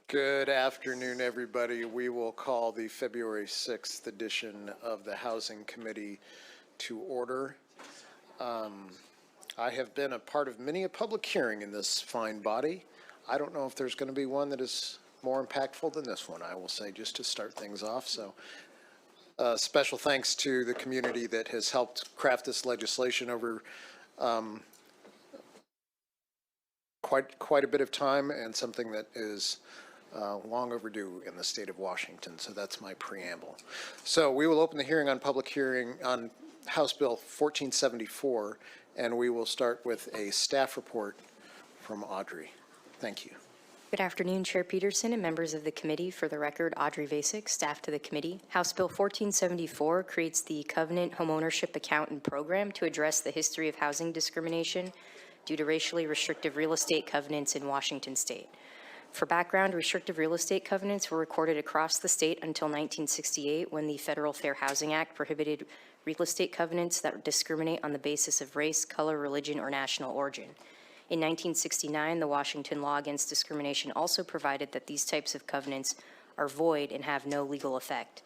Good afternoon, everybody. We will call the February 6th edition of the Housing Committee to order. I have been a part of many a public hearing in this fine body. I don't know if there's going to be one that is more impactful than this one, I will say, just to start things off. So special thanks to the community that has helped craft this legislation over quite a bit of time, and something that is long overdue in the state of Washington. So that's my preamble. So we will open the hearing on public hearing on House Bill 1474, and we will start with a staff report from Audrey. Thank you. Good afternoon, Chair Peterson and members of the committee. For the record, Audrey Vasic, staff to the committee. House Bill 1474 creates the Covenant Homeownership Account and Program to address the history of housing discrimination due to racially restrictive real estate covenants in Washington state. For background, restrictive real estate covenants were recorded across the state until 1968, when the Federal Fair Housing Act prohibited real estate covenants that discriminate on the basis of race, color, religion, or national origin. In 1969, the Washington Law Against Discrimination also provided that these types of covenants are void and have no legal effect.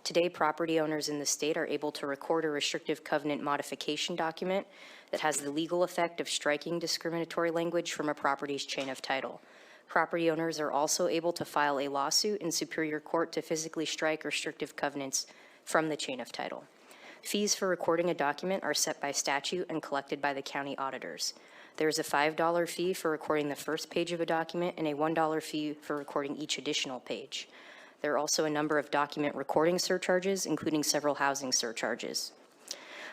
Today, property owners in the state are able to record a restrictive covenant modification document that has the legal effect of striking discriminatory language from a property's chain of title. Property owners are also able to file a lawsuit in Superior Court to physically strike restrictive covenants from the chain of title. Fees for recording a document are set by statute and collected by the county auditors. There is a $5 fee for recording the first page of a document and a $1 fee for recording each additional page. There are also a number of document recording surcharges, including several housing surcharges.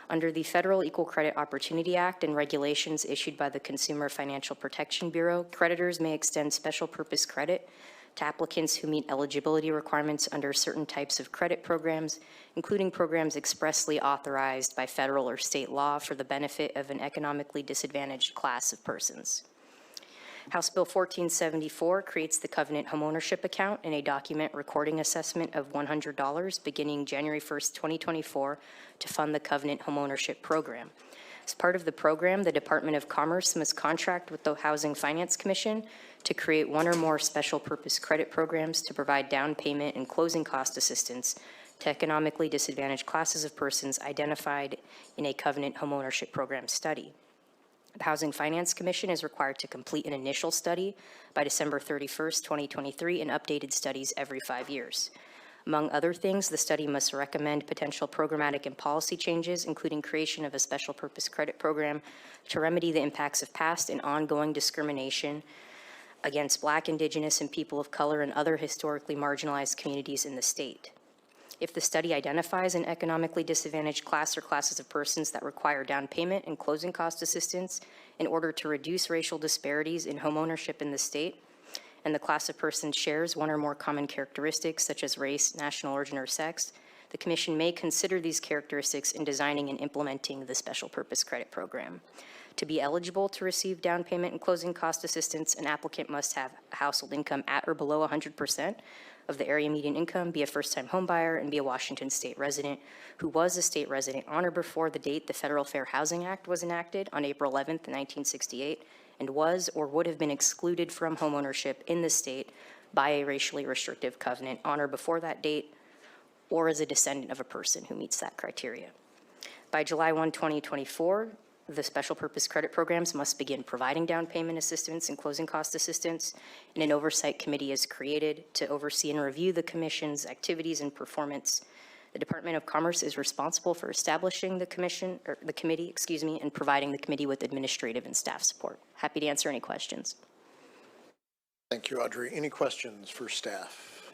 Under the Federal Equal Credit Opportunity Act and regulations issued by the Consumer Financial Protection Bureau, creditors may extend special purpose credit to applicants who meet eligibility requirements under certain types of credit programs, including programs expressly authorized by federal or state law for the benefit of an economically disadvantaged class of persons. House Bill 1474 creates the Covenant Homeownership Account and a document recording assessment of $100 beginning January 1st, 2024 to fund the Covenant Homeownership Program. As part of the program, the Department of Commerce must contract with the Housing Finance Commission to create one or more special purpose credit programs to provide down payment and closing cost assistance to economically disadvantaged classes of persons identified in a Covenant Homeownership Program study. The Housing Finance Commission is required to complete an initial study by December 31st, 2023, and updated studies every 5 years. Among other things, the study must recommend potential programmatic and policy changes, including creation of a special purpose credit program to remedy the impacts of past and ongoing discrimination against Black, Indigenous, and people of color and other historically marginalized communities in the state. If the study identifies an economically disadvantaged class or classes of persons that require down payment and closing cost assistance in order to reduce racial disparities in homeownership in the state, and the class of persons shares one or more common characteristics such as race, national origin, or sex, the Commission may consider these characteristics in designing and implementing the special purpose credit program. To be eligible to receive down payment and closing cost assistance, an applicant must have a household income at or below 100% of the area median income, be a first-time homebuyer, and be a Washington state resident who was a state resident on or before the date the Federal Fair Housing Act was enacted on April 11th, 1968, and was or would have been excluded from homeownership in the state by a racially restrictive covenant on or before that date, or as a descendant of a person who meets that criteria. By July 1, 2024, the special purpose credit programs must begin providing down payment assistance and closing cost assistance, and an oversight committee is created to oversee and review the Commission's activities and performance. The Department of Commerce is responsible for establishing the committee, and providing the committee with administrative and staff support. Happy to answer any questions. Thank you, Audrey. Any questions for staff?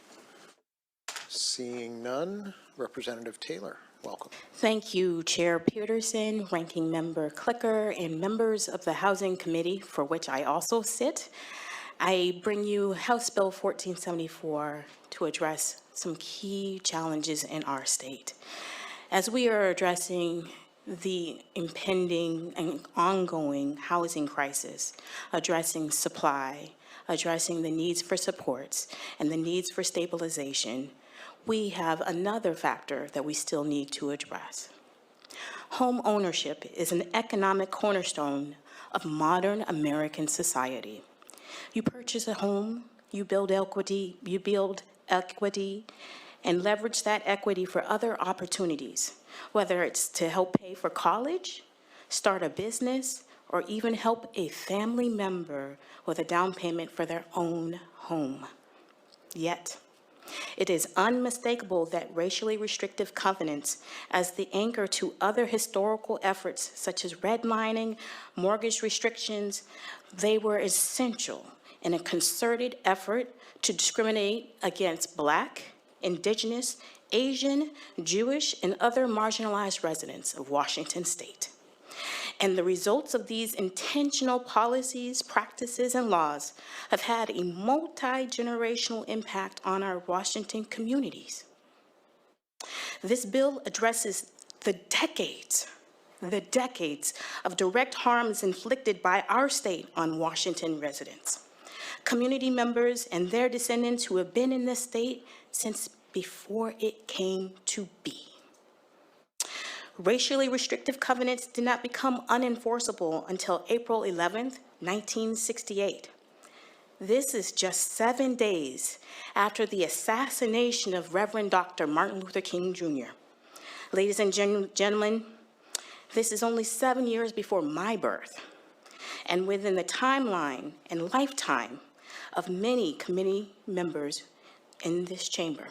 Seeing none, Representative Taylor. Welcome. Thank you, Chair Peterson, Ranking Member Clicker, and members of the Housing Committee, for which I also sit. I bring you House Bill 1474 to address some key challenges in our state. As we are addressing the impending and ongoing housing crisis, addressing supply, addressing the needs for supports, and the needs for stabilization, we have another factor that we still need to address. Home ownership is an economic cornerstone of modern American society. You purchase a home, you build equity, and leverage that equity for other opportunities, whether it's to help pay for college, start a business, or even help a family member with a down payment for their own home. Yet, it is unmistakable that racially restrictive covenants, as the anchor to other historical efforts such as redlining, mortgage restrictions, they were essential in a concerted effort to discriminate against Black, Indigenous, Asian, Jewish, and other marginalized residents of Washington State. And the results of these intentional policies, practices, and laws have had a multi-generational impact on our Washington communities. This bill addresses the decades of direct harms inflicted by our state on Washington residents, community members, and their descendants who have been in this state since before it came to be. Racially restrictive covenants did not become unenforceable until April 11th, 1968. This is just 7 days after the assassination of Reverend Dr. Martin Luther King Jr. Ladies and gentlemen, this is only 7 years before my birth, and within the timeline and lifetime of many committee members in this chamber.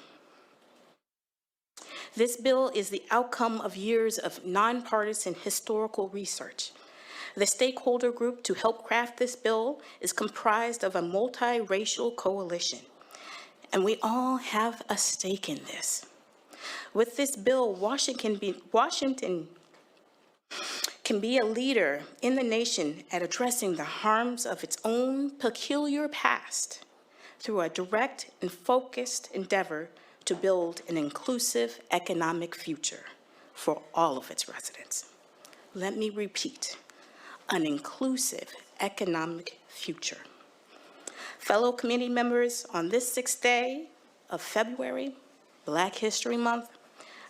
This bill is the outcome of years of nonpartisan historical research. The stakeholder group to help craft this bill is comprised of a multiracial coalition, and we all have a stake in this. With this bill, Washington can be a leader in the nation at addressing the harms of its own peculiar past through a direct and focused endeavor to build an inclusive economic future for all of its residents. Let me repeat, an inclusive economic future. Fellow committee members, on this 6th day of February, Black History Month,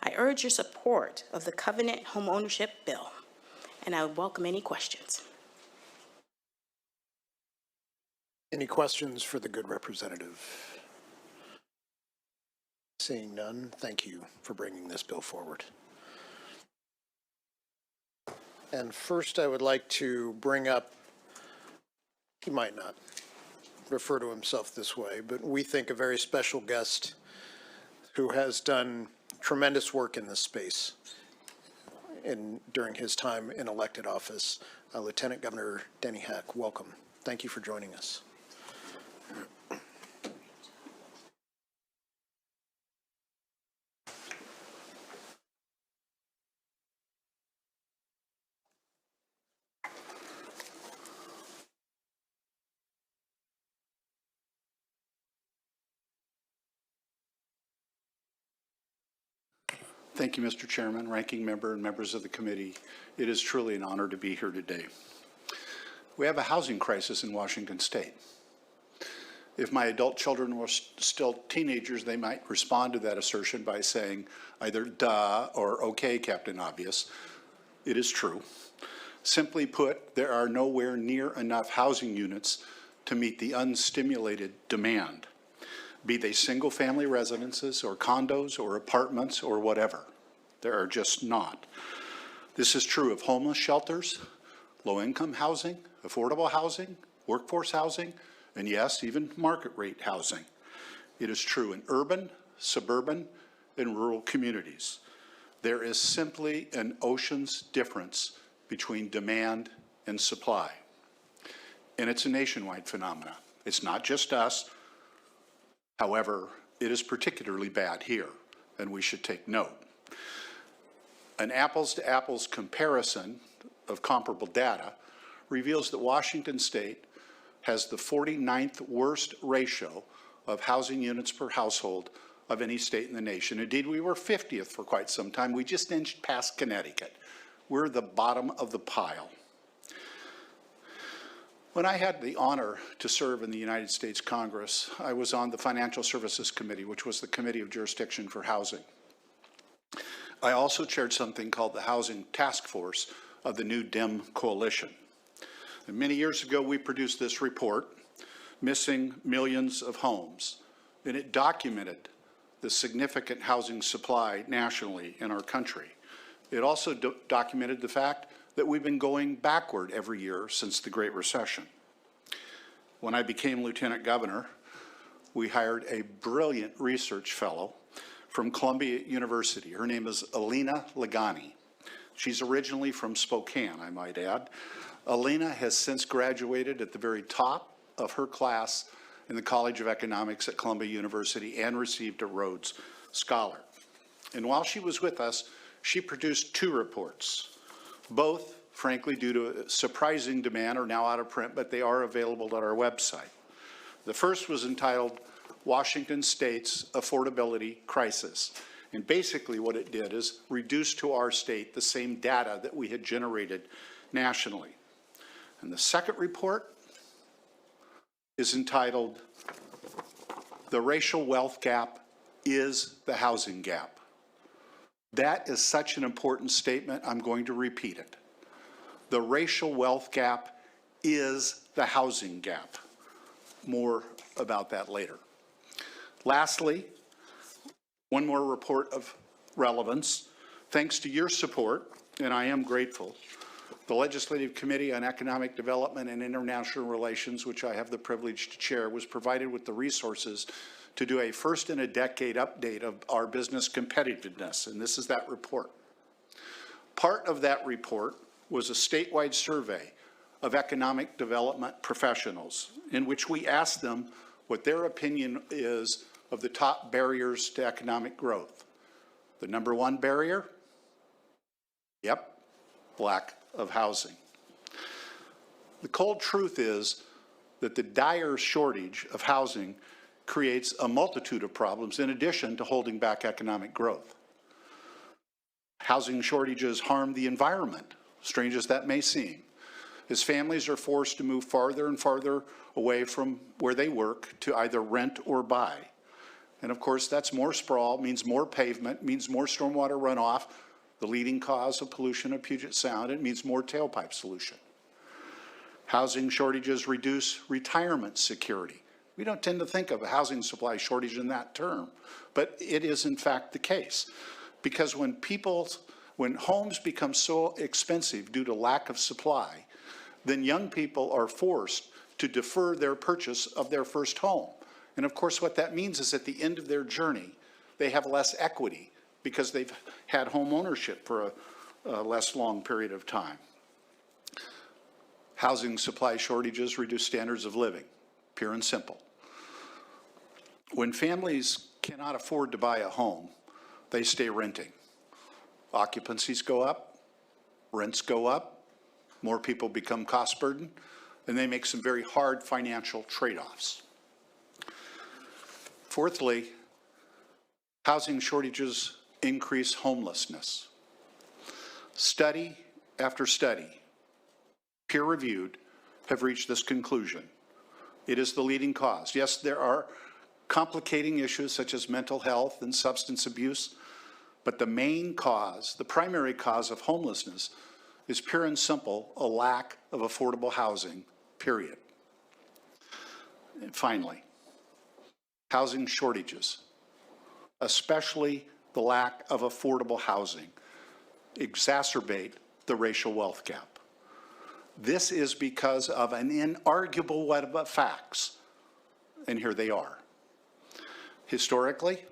I urge your support of the Covenant Homeownership Bill, and I would welcome any questions. Any questions for the good representative? Seeing none, thank you for bringing this bill forward. And first, I would like to bring up, he might not refer to himself this way, but we think a very special guest who has done tremendous work in this space during his time in elected office, Lieutenant Governor Denny. Welcome. Thank you for joining us. Thank you, Mr. Chairman, Ranking Member, and members of the committee. It is truly an honor to be here today. We have a housing crisis in Washington State. If my adult children were still teenagers, they might respond to that assertion by saying either duh or okay, Captain Obvious. It is true. Simply put, there are nowhere near enough housing units to meet the unstimulated demand, be they single-family residences or condos or apartments or whatever. There are just not. This is true of homeless shelters, low-income housing, affordable housing, workforce housing, and yes, even market-rate housing. It is true in urban, suburban, and rural communities. There is simply an ocean's difference between demand and supply. And it's a nationwide phenomenon. It's not just us. However, it is particularly bad here, and we should take note. An apples-to-apples comparison of comparable data reveals that Washington State has the 49th worst ratio of housing units per household of any state in the nation. Indeed, we were 50th for quite some time. We just inched past Connecticut. We're the bottom of the pile. When I had the honor to serve in the United States Congress, I was on the Financial Services Committee, which was the Committee of Jurisdiction for Housing. I also chaired something called the Housing Task Force of the new Dem coalition. And many years ago, we produced this report missing millions of homes, and it documented the significant housing supply nationally in our country. It also documented the fact that we've been going backward every year since the Great Recession. When I became Lieutenant Governor, we hired a brilliant research fellow from Columbia University. Her name is Alina Lagani. She's originally from Spokane, I might add. Alina has since graduated at the very top of her class in the College of Economics at Columbia University and received a Rhodes Scholar. And while she was with us, she produced 2 reports. Both, frankly, due to surprising demand, are now out of print, but they are available at our website. The first was entitled Washington State's Affordability Crisis. And basically what it did is reduce to our state the same data that we had generated nationally. And the second report is entitled The Racial Wealth Gap is the Housing Gap. That is such an important statement, I'm going to repeat it. The racial wealth gap is the housing gap. More about that later. Lastly, one more report of relevance. Thanks to your support, and I am grateful, the Legislative Committee on Economic Development and International Relations, which I have the privilege to chair, was provided with the resources to do a first-in-a-decade update of our business competitiveness, and this is that report. Part of that report was a statewide survey of economic development professionals in which we asked them what their opinion is of the top barriers to economic growth. The number 1 barrier? Yep, lack of housing. The cold truth is that the dire shortage of housing creates a multitude of problems in addition to holding back economic growth. Housing shortages harm the environment, strange as that may seem, as families are forced to move farther and farther away from where they work to either rent or buy. And of course, that's more sprawl, means more pavement, means more stormwater runoff, the leading cause of pollution of Puget Sound. It means more tailpipe pollution. Housing shortages reduce retirement security. We don't tend to think of a housing supply shortage in that term, but it is in fact the case. Because when homes become so expensive due to lack of supply, then young people are forced to defer their purchase of their first home. And of course, what that means is at the end of their journey, they have less equity because they've had home ownership for a less long period of time. Housing supply shortages reduce standards of living, pure and simple. When families cannot afford to buy a home, they stay renting. Occupancies go up, rents go up, more people become cost burden, and they make some very hard financial trade-offs. Fourthly, housing shortages increase homelessness. Study after study, peer-reviewed, have reached this conclusion. It is the leading cause. Yes, there are complicating issues such as mental health and substance abuse, but the main cause, the primary cause of homelessness is pure and simple, a lack of affordable housing, period. And finally, housing shortages, especially the lack of affordable housing, exacerbate the racial wealth gap. This is because of an inarguable web of facts, and here they are. Historically,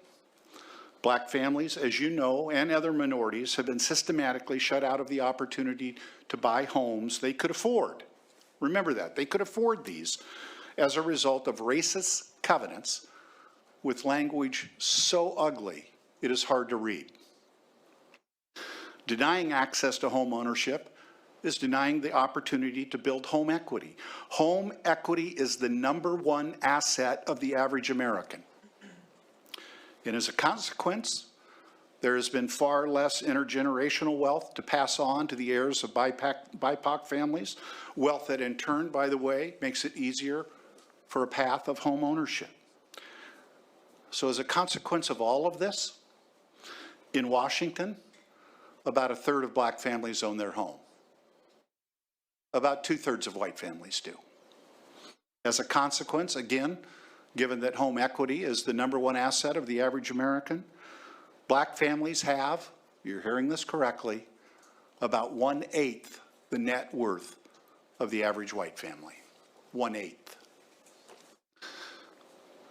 black families, as you know, and other minorities have been systematically shut out of the opportunity to buy homes they could afford. Remember that, they could afford these as a result of racist covenants with language so ugly it is hard to read. Denying access to home ownership is denying the opportunity to build home equity. Home equity is the #1 asset of the average American. And as a consequence, there has been far less intergenerational wealth to pass on to the heirs of BIPOC families, wealth that in turn, by the way, makes it easier for a path of home ownership. So as a consequence of all of this, in Washington, about 1/3 of black families own their home. About 2/3 of white families do. As a consequence, again, given that home equity is the #1 asset of the average American, Black families have, you're hearing this correctly, about 1/8 the net worth of the average white family. 1/8.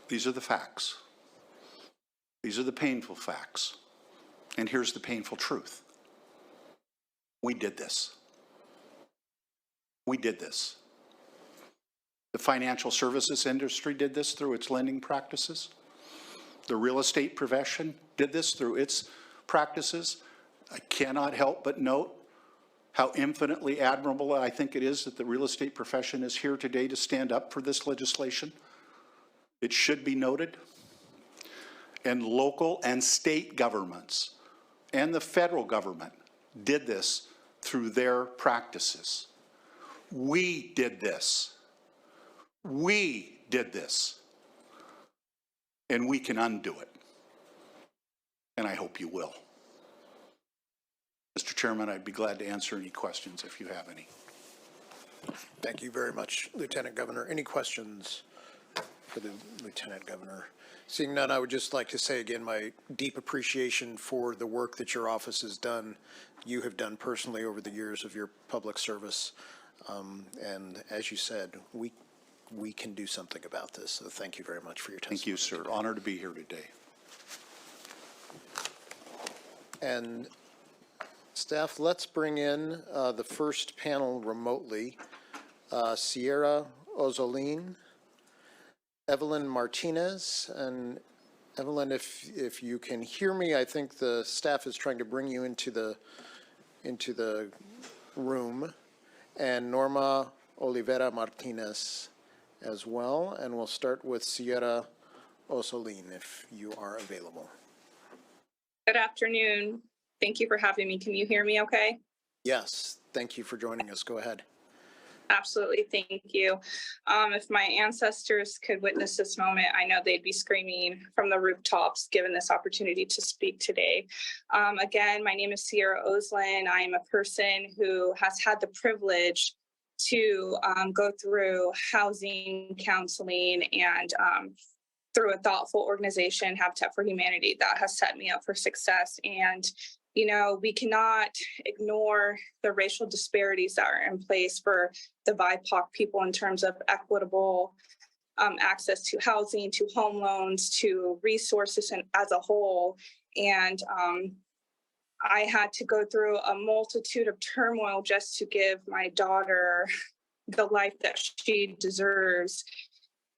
These are the facts. These are the painful facts. And here's the painful truth. We did this. We did this. The financial services industry did this through its lending practices. The real estate profession did this through its practices. I cannot help but note how infinitely admirable I think it is that the real estate profession is here today to stand up for this legislation. It should be noted. And local and state governments and the federal government did this through their practices. We did this. We did this. And we can undo it. And I hope you will. Mr. Chairman, I'd be glad to answer any questions if you have any. Thank you very much, Lieutenant Governor. Any questions for the Lieutenant Governor? Seeing none, I would just like to say again my deep appreciation for the work that your office has done, you have done personally over the years of your public service. And as you said, we can do something about this. So thank you very much for your testimony. Thank you, sir. Honored to be here today. And staff, let's bring in the first panel remotely. Sierra Ozolin, Evelyn Martinez, and Evelyn, if you can hear me, I think the staff is trying to bring you into the room, and Norma Olivera Martinez as well. And we'll start with Sierra Ozolin, if you are available. Good afternoon. Thank you for having me. Can you hear me okay? Yes, thank you for joining us. Go ahead. Absolutely. Thank you. If my ancestors could witness this moment, I know they'd be screaming from the rooftops given this opportunity to speak today. Again, my name is Sierra Ozolin. I am a person who has had the privilege to go through housing counseling and through a thoughtful organization, Habitat for Humanity, that has set me up for success. And you know, we cannot ignore the racial disparities that are in place for the BIPOC people in terms of equitable access to housing, to home loans, to resources and as a whole. And I had to go through a multitude of turmoil just to give my daughter the life that she deserves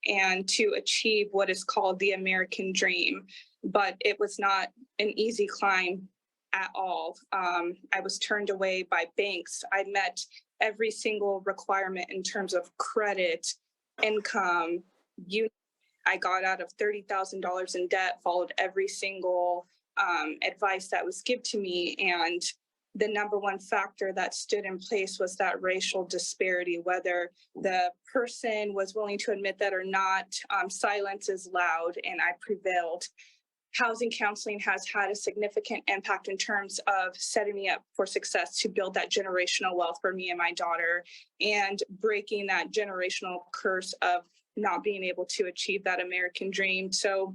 and to achieve what is called the American dream. But it was not an easy climb at all. I was turned away by banks. I met every single requirement in terms of credit, income. I got out of $30,000 in debt, followed every single advice that was given to me. And the #1 factor that stood in place was that racial disparity, whether the person was willing to admit that or not. Silence is loud, and I prevailed. Housing counseling has had a significant impact in terms of setting me up for success to build that generational wealth for me and my daughter and breaking that generational curse of not being able to achieve that American dream. So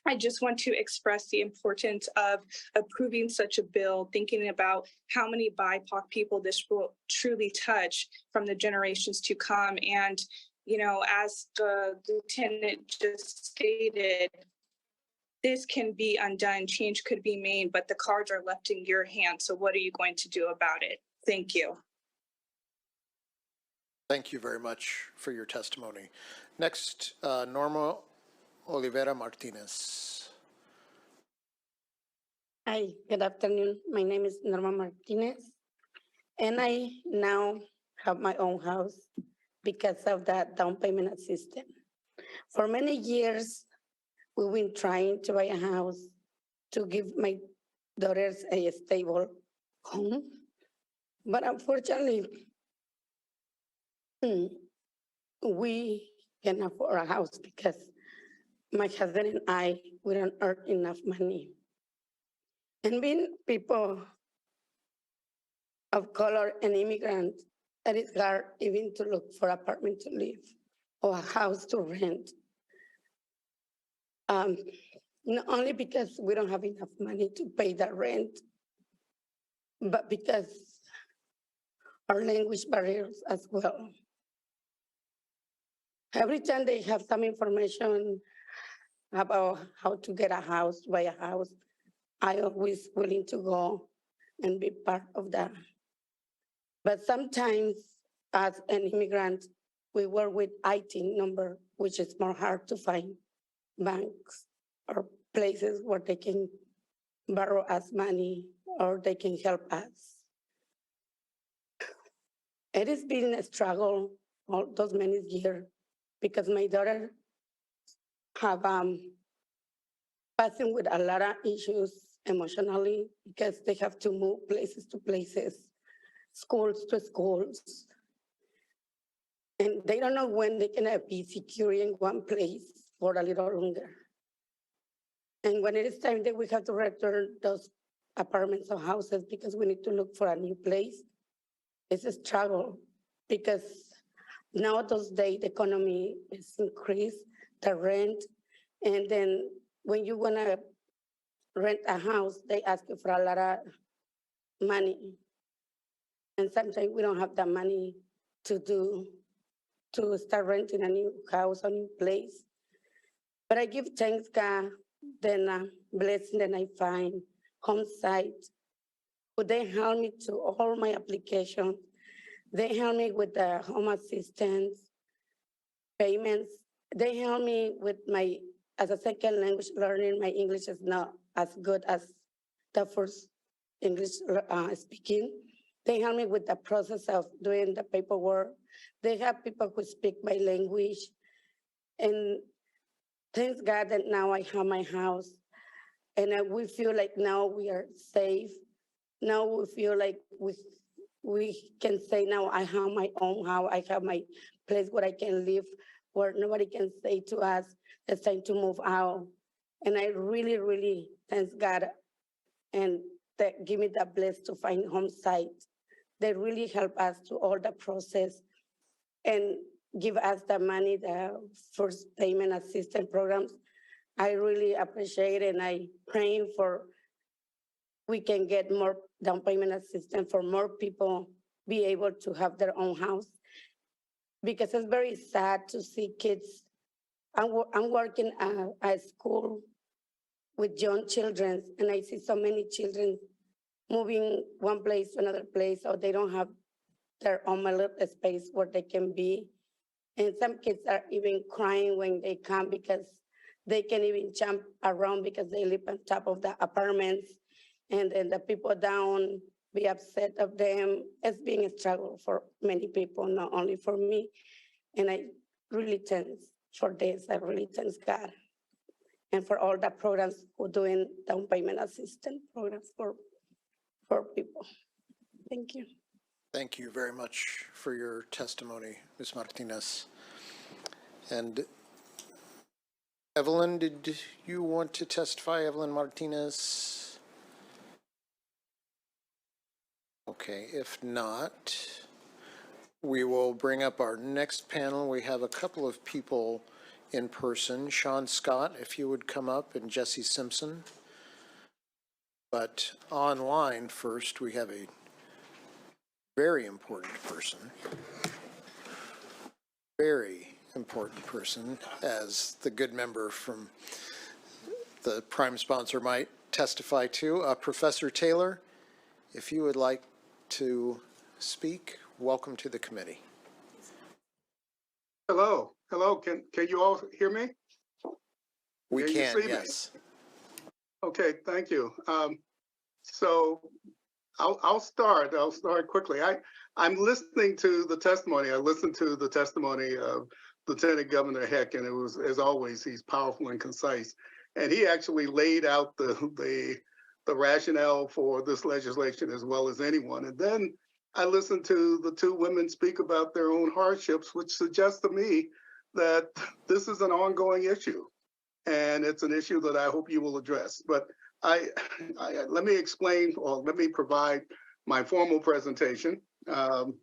I just want to express the importance of approving such a bill, thinking about how many BIPOC people this will truly touch from the generations to come. And, you know, as the lieutenant just stated, this can be undone, change could be made, but the cards are left in your hands. So what are you going to do about it? Thank you. Thank you very much for your testimony. Next, Norma Olivera Martinez. Hi, good afternoon. My name is Norma Martinez, and I now have my own house because of that down payment assistance. For many years, we've been trying to buy a house to give my daughters a stable home, but unfortunately, we can't afford a house because my husband and I, we don't earn enough money. And being people of color and immigrants, it is hard even to look for an apartment to live. or a house to rent. Not only because we don't have enough money to pay the rent, but because our language barriers as well. Every time they have some information about how to get a house, buy a house, I always willing to go and be part of that. But sometimes as an immigrant, we work with IT number, which is more hard to find banks or places where they can borrow us money or they can help us. It has been a struggle all those many years because my daughter have passing with a lot of issues emotionally because they have to move places to places, schools to schools. And they don't know when they can be secure in one place for a little longer. And when it is time that we have to return those apartments or houses because we need to look for a new place, it's a struggle because now those days the economy is increased, the rent, and then when you wanna rent a house, they ask you for a lot of money. And sometimes we don't have the money to start renting a new house, a new place. But I give thanks God, then blessing that I find Homesight, who they help me to all my applications. They help me with the home assistance, payments. They help me with my, as a second language learning, my English is not as good as the first English speaking. They help me with the process of doing the paperwork. They have people who speak my language. And thanks God that now I have my house. And we feel like now we are safe. Now we feel like we can say now I have my own house. I have my place where I can live, where nobody can say to us, it's time to move out. And I really, really thank God and that give me the bless to find Homesight. They really help us to all the process and give us the money, the first payment assistance programs. I really appreciate it, and I praying for we can get more down payment assistance for more people be able to have their own house. Because it's very sad to see kids. I'm working at a school with young children, and I see so many children moving one place to another place, or they don't have their own little space where they can be. And some kids are even crying when they come because they can't even jump around because they live on top of the apartments. And then the people down be upset of them. It's being a struggle for many people, not only for me. And I really thank for this. I really thank God. And for all the programs who doing down payment assistance programs for people. Thank you. Thank you very much for your testimony, Ms. Martinez. And Evelyn, did you want to testify, Evelyn Martinez? Okay, if not, we will bring up our next panel. We have a couple of people in person. Sean Scott, if you would come up, and Jesse Simpson. But online first, we have a very important person, as the good member from the prime sponsor might testify to. Professor Taylor, if you would like to speak, welcome to the committee. Hello, can you all hear me? We can, see yes. Me? Okay, thank you. So I'll start quickly. I'm listening to the testimony. I listened to the testimony of Lieutenant Governor Heck, and it was, as always, he's powerful and concise. And he actually laid out the rationale for this legislation as well as anyone. And then I listened to the two women speak about their own hardships, which suggests to me that this is an ongoing issue. And it's an issue that I hope you will address. But let me explain, or let me provide my formal presentation. First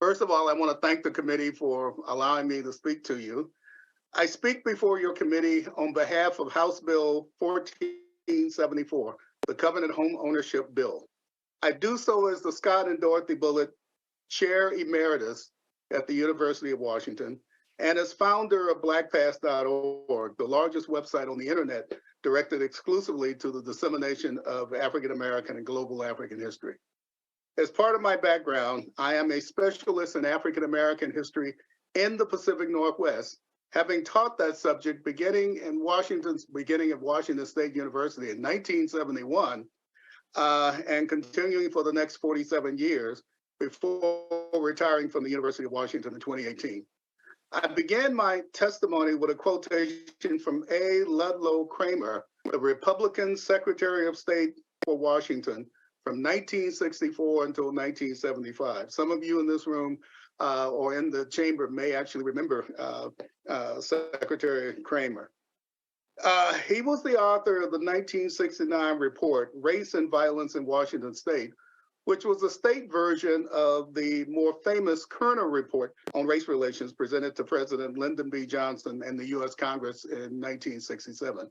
First of all, I want to thank the committee for allowing me to speak to you. I speak before your committee on behalf of House Bill 1474, the Covenant Home Ownership Bill. I do so as the Scott and Dorothy Bullitt Chair Emeritus at the University of Washington and as founder of blackpast.org, the largest website on the internet directed exclusively to the dissemination of African American and global African history. As part of my background, I am a specialist in African American history in the Pacific Northwest, having taught that subject beginning at Washington State University in 1971 and continuing for the next 47 years before retiring from the University of Washington in 2018. I began my testimony with a quotation from A. Ludlow Kramer, the Republican Secretary of State for Washington from 1964 until 1975. Some of you in this room or in the chamber may actually remember Secretary Kramer. He was the author of the 1969 report, Race and Violence in Washington State, which was a state version of the more famous Kerner report on race relations presented to President Lyndon B. Johnson and the US Congress in 1967.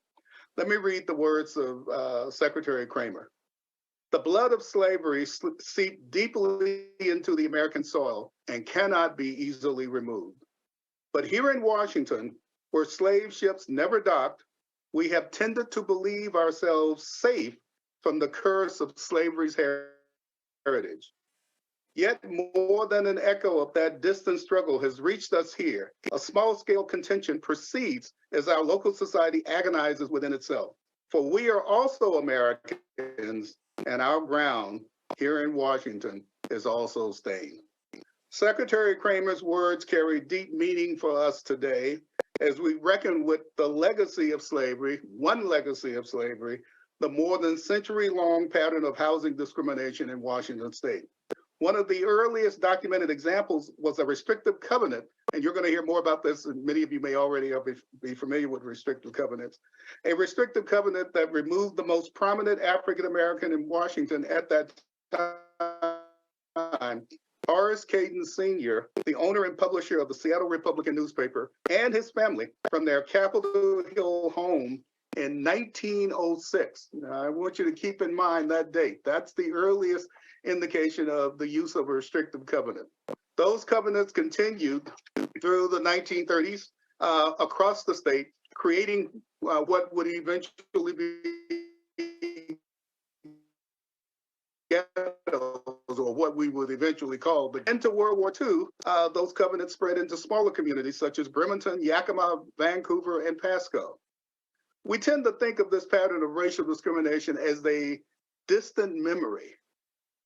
Let me read the words of Secretary Kramer. The blood of slavery seeped deeply into the American soil and cannot be easily removed. But here in Washington, where slave ships never docked, we have tended to believe ourselves safe from the curse of slavery's heritage. Yet more than an echo of that distant struggle has reached us here. A small-scale contention proceeds as our local society agonizes within itself. For we are also Americans, and our ground here in Washington is also stained. Secretary Kramer's words carry deep meaning for us today as we reckon with the legacy of slavery, one legacy of slavery, the more than century-long pattern of housing discrimination in Washington State. One of the earliest documented examples was a restrictive covenant, and you're going to hear more about this, and many of you may already be familiar with restrictive covenants. A restrictive covenant that removed the most prominent African-American in Washington at that time, Horace Caden Sr., the owner and publisher of the Seattle Republican newspaper, and his family from their Capitol Hill home in 1906. Now, I want you to keep in mind that date. That's the earliest indication of the use of a restrictive covenant. Those covenants continued through the 1930s across the state, creating what would eventually be ghettos, or what we would eventually call. But into World War II, those covenants spread into smaller communities such as Bremerton, Yakima, Vancouver, and Pasco. We tend to think of this pattern of racial discrimination as a distant memory.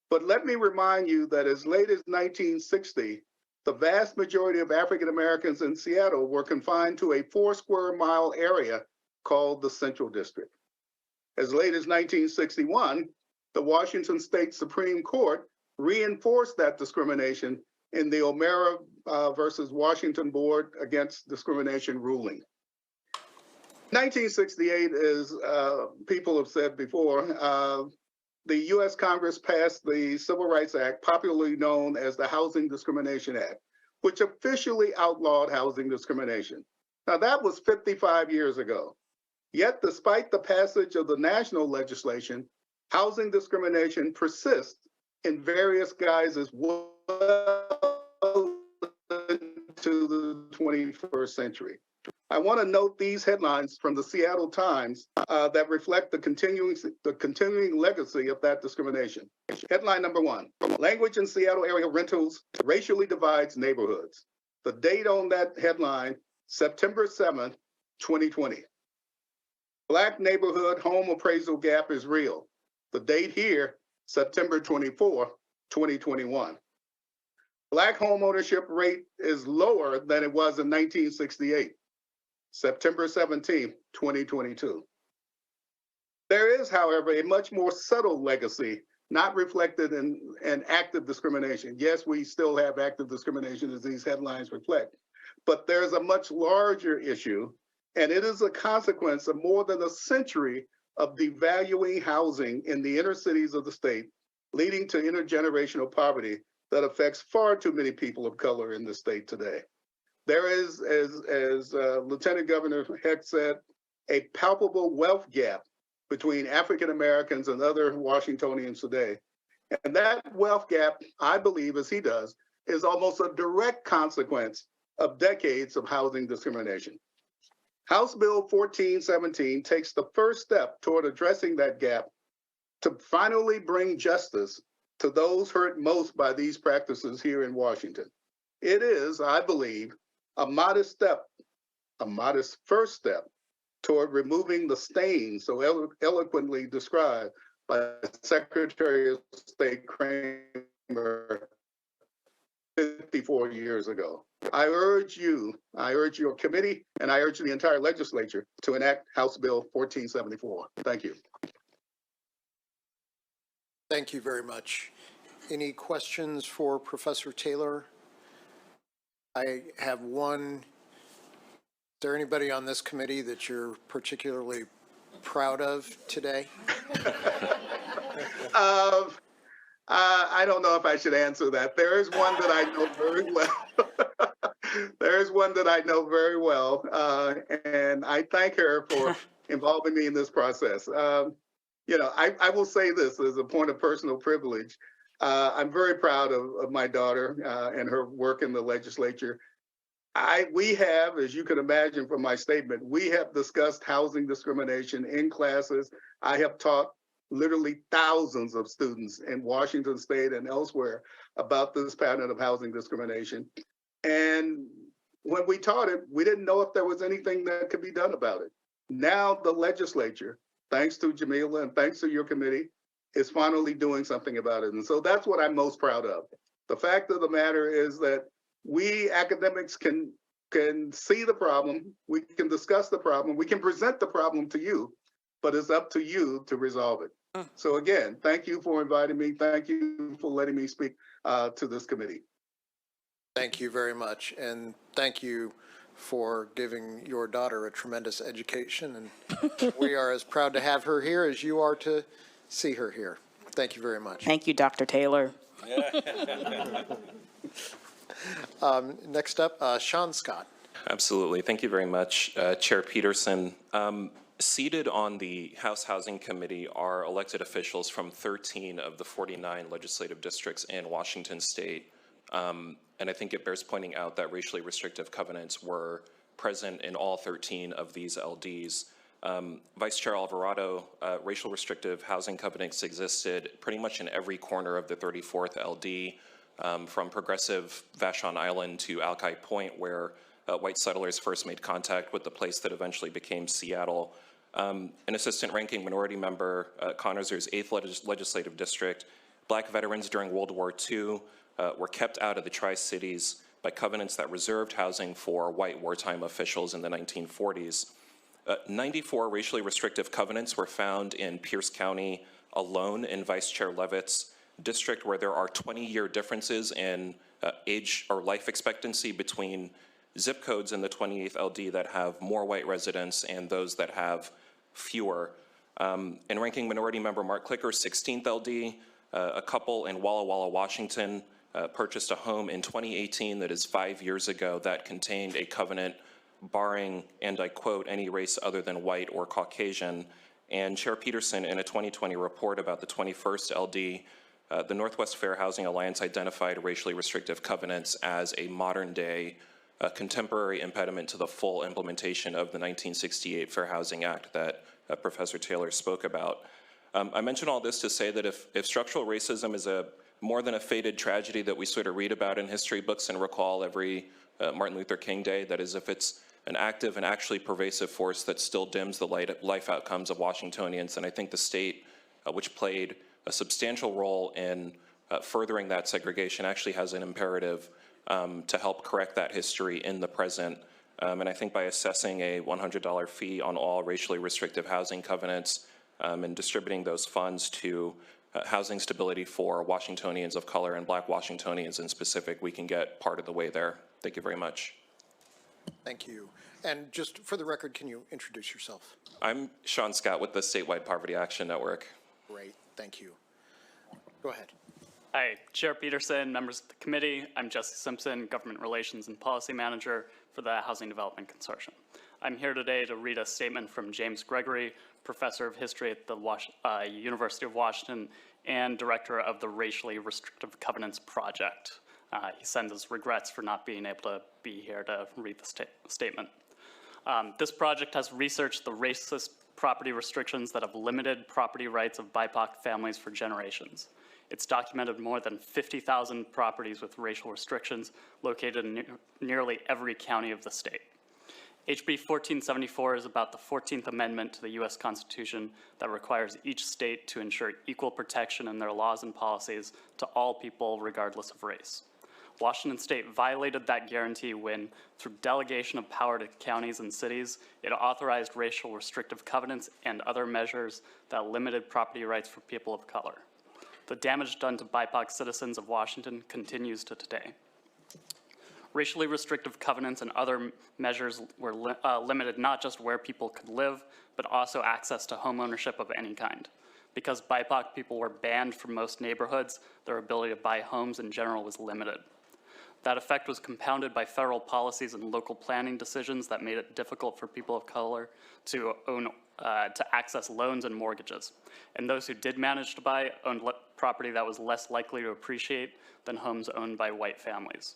But let me remind you that as late as 1960, the vast majority of African Americans in Seattle were confined to a 4-square-mile area called the Central District. As late as 1961, the Washington State Supreme Court reinforced that discrimination in the O'Mara versus Washington Board Against Discrimination ruling. 1968, as people have said before, the US Congress passed the Civil Rights Act, popularly known as the Housing Discrimination Act, which officially outlawed housing discrimination. Now that was 55 years ago. Yet despite the passage of the national legislation, housing discrimination persists in various guises well into the 21st century. I want to note these headlines from the Seattle Times that reflect the continuing legacy of that discrimination. Headline number 1, language in Seattle area rentals racially divides neighborhoods. The date on that headline, September 7th, 2020. Black neighborhood home appraisal gap is real. The date here, September 24th, 2021. Black home ownership rate is lower than it was in 1968. September 17th, 2022. There is, however, a much more subtle legacy not reflected in active discrimination. Yes, we still have active discrimination as these headlines reflect, but there's a much larger issue, and it is a consequence of more than a century of devaluing housing in the inner cities of the state, leading to intergenerational poverty that affects far too many people of color in the state today. There is, as Lieutenant Governor Heck said, a palpable wealth gap between African Americans and other Washingtonians today. And that wealth gap, I believe, as he does, is almost a direct consequence of decades of housing discrimination. House Bill 1417 takes the first step toward addressing that gap to finally bring justice to those hurt most by these practices here in Washington. It is, I believe, a modest step, a modest first step toward removing the stain so eloquently described by Secretary of State Kramer 54 years ago. I urge your committee, and I urge the entire legislature to enact House Bill 1474. Thank you. Thank you very much. Any questions for Professor Taylor? I have one. Is there anybody on this committee that you're particularly proud of today? I don't know if I should answer that. There is one that I know very well. There is one that I know very well, and I thank her for involving me in this process. You know, I will say this as a point of personal privilege. I'm very proud of my daughter and her work in the legislature. We have, as you can imagine from my statement, we have discussed housing discrimination in classes. I have taught literally thousands of students in Washington State and elsewhere about this pattern of housing discrimination. And when we taught it, we didn't know if there was anything that could be done about it. Now the legislature, thanks to Jamila and thanks to your committee, is finally doing something about it. And so that's what I'm most proud of. The fact of the matter is that we academics can see the problem, we can discuss the problem, we can present the problem to you, but it's up to you to resolve it. So again, thank you for inviting me. Thank you for letting me speak to this committee. Thank you very much. And thank you for giving your daughter a tremendous education. And we are as proud to have her here as you are to see her here. Thank you very much. Thank you, Dr. Taylor. Next up, Sean Scott. Absolutely. Thank you very much, Chair Peterson. Seated on the House Housing Committee are elected officials from 13 of the 49 legislative districts in Washington State. And I think it bears pointing out that racially restrictive covenants were present in all 13 of these LDs. Vice Chair Alvarado, racial restrictive housing covenants existed pretty much in every corner of the 34th LD, from progressive Vashon Island to Alki Point, where white settlers first made contact with the place that eventually became Seattle. An assistant ranking minority member, Conner's 8th legislative district, black veterans during World War II were kept out of the Tri-Cities by covenants that reserved housing for white wartime officials in the 1940s. 94 racially restrictive covenants were found in Pierce County alone in Vice Chair Levitt's district, where there are 20-year differences in age or life expectancy between zip codes in the 28th LD that have more white residents and those that have fewer. And ranking minority member Mark Clicker's 16th LD, a couple in Walla Walla, Washington, purchased a home in 2018 that is 5 years ago that contained a covenant barring, and I quote, any race other than white or Caucasian. And Chair Peterson, in a 2020 report about the 21st LD, the Northwest Fair Housing Alliance identified racially restrictive covenants as a modern day contemporary impediment to the full implementation of the 1968 Fair Housing Act that Professor Taylor spoke about. I mention all this to say that if structural racism is more than a faded tragedy that we sort of read about in history books and recall every Martin Luther King Day, that is, if it's an active and actually pervasive force that still dims the life outcomes of Washingtonians, and I think the state, which played a substantial role in furthering that segregation, actually has an imperative to help correct that history in the present. And I think by assessing a $100 fee on all racially restrictive housing covenants and distributing those funds to housing stability for Washingtonians of color and Black Washingtonians in specific, we can get part of the way there. Thank you very much. Thank you. And just for the record, can you introduce yourself? I'm Sean Scott with the Statewide Poverty Action Network. Great, thank you. Go ahead. Hi, Chair Peterson, members of the committee. I'm Jesse Simpson, Government Relations and Policy Manager for the Housing Development Consortium. I'm here today to read a statement from James Gregory, Professor of History at the University of Washington and Director of the Racially Restrictive Covenants Project. He sends his regrets for not being able to be here to read the statement. This project has researched the racist property restrictions that have limited property rights of BIPOC families for generations. It's documented more than 50,000 properties with racial restrictions located in nearly every county of the state. HB 1474 is about the 14th Amendment to the U.S. Constitution that requires each state to ensure equal protection in their laws and policies to all people regardless of race. Washington State violated that guarantee when, through delegation of power to counties and cities, it authorized racial restrictive covenants and other measures that limited property rights for people of color. The damage done to BIPOC citizens of Washington continues to today. Racially restrictive covenants and other measures were limited not just where people could live, but also access to homeownership of any kind. Because BIPOC people were banned from most neighborhoods, their ability to buy homes in general was limited. That effect was compounded by federal policies and local planning decisions that made it difficult for people of color to access loans and mortgages. And those who did manage to buy owned property that was less likely to appreciate than homes owned by white families.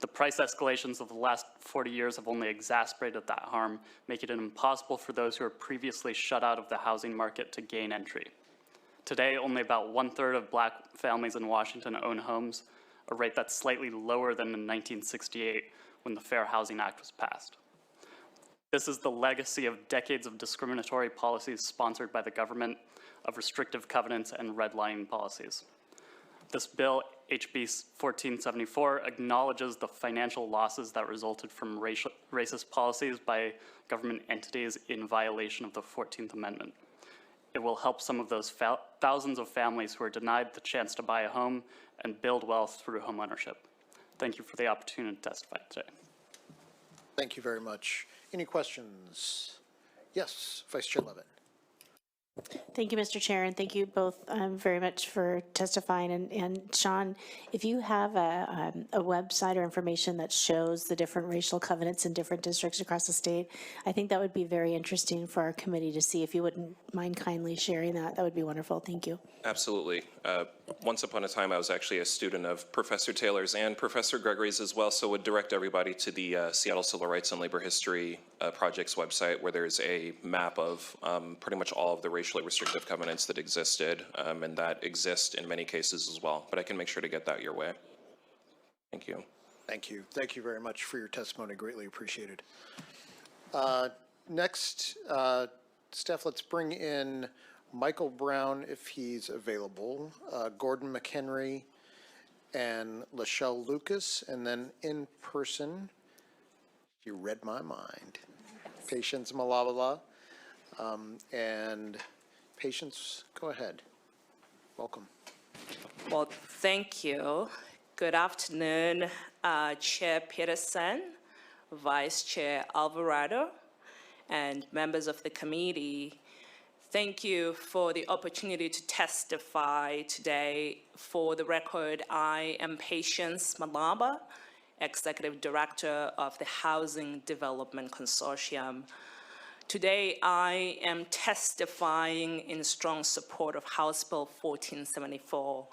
The price escalations of the last 40 years have only exacerbated that harm, making it impossible for those who were previously shut out of the housing market to gain entry. Today, only about 1/3 of Black families in Washington own homes, a rate that's slightly lower than in 1968 when the Fair Housing Act was passed. This is the legacy of decades of discriminatory policies sponsored by the government, of restrictive covenants and redlining policies. This bill, HB 1474, acknowledges the financial losses that resulted from racist policies by government entities in violation of the 14th Amendment. It will help some of those thousands of families who are denied the chance to buy a home and build wealth through homeownership. Thank you for the opportunity to testify today. Thank you very much. Any questions? Yes, Vice Chair Levitt. Thank you, Mr. Chair, and thank you both very much for testifying. And Sean, if you have a website or information that shows the different racial covenants in different districts across the state, I think that would be very interesting for our committee to see. If you wouldn't mind kindly sharing that, that would be wonderful. Thank you. Absolutely. Once upon a time, I was actually a student of Professor Taylor's and Professor Gregory's as well, so would direct everybody to the Seattle Civil Rights and Labor History Project's website, where there's a map of pretty much all of the racially restrictive covenants that existed and that exist in many cases as well. But I can make sure to get that your way. Thank you. Thank you. Thank you very much for your testimony. Greatly appreciated. Next, staff, let's bring in Michael Brown, if he's available, Gordon McHenry, and Lachelle Lucas, and then in person, you read my mind, Patience Malala, and Patience, go ahead. Welcome. Well, thank you. Good afternoon, Chair Peterson, Vice Chair Alvarado, and members of the committee. Thank you for the opportunity to testify today. For the record, I am Patience Malaba, Executive Director of the Housing Development Consortium. Today, I am testifying in strong support of House Bill 1474,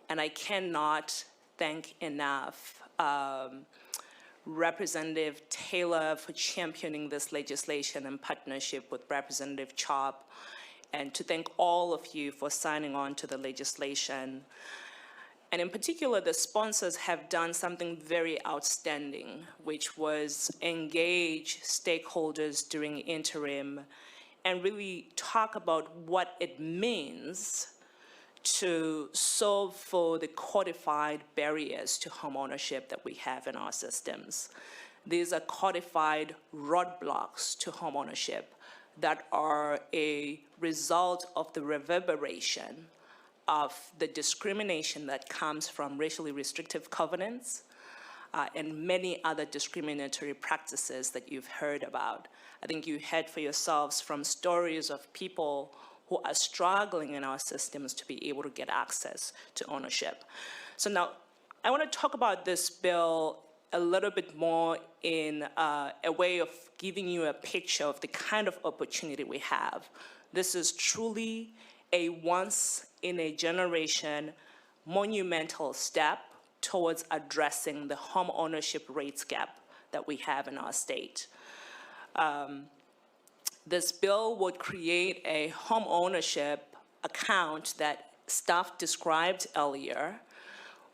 and I cannot thank enough Representative Taylor for championing this legislation in partnership with Representative Chop, and to thank all of you for signing on to the legislation. And in particular, the sponsors have done something very outstanding, which was engage stakeholders during interim and really talk about what it means to solve for the codified barriers to homeownership that we have in our systems. These are codified roadblocks to homeownership that are a result of the reverberation of the discrimination that comes from racially restrictive covenants and many other discriminatory practices that you've heard about. I think you heard for yourselves from stories of people who are struggling in our systems to be able to get access to ownership. So now, I want to talk about this bill a little bit more in a way of giving you a picture of the kind of opportunity we have. This is truly a once-in-a-generation monumental step towards addressing the home ownership rates gap that we have in our state. This bill would create a home ownership account that staff described earlier,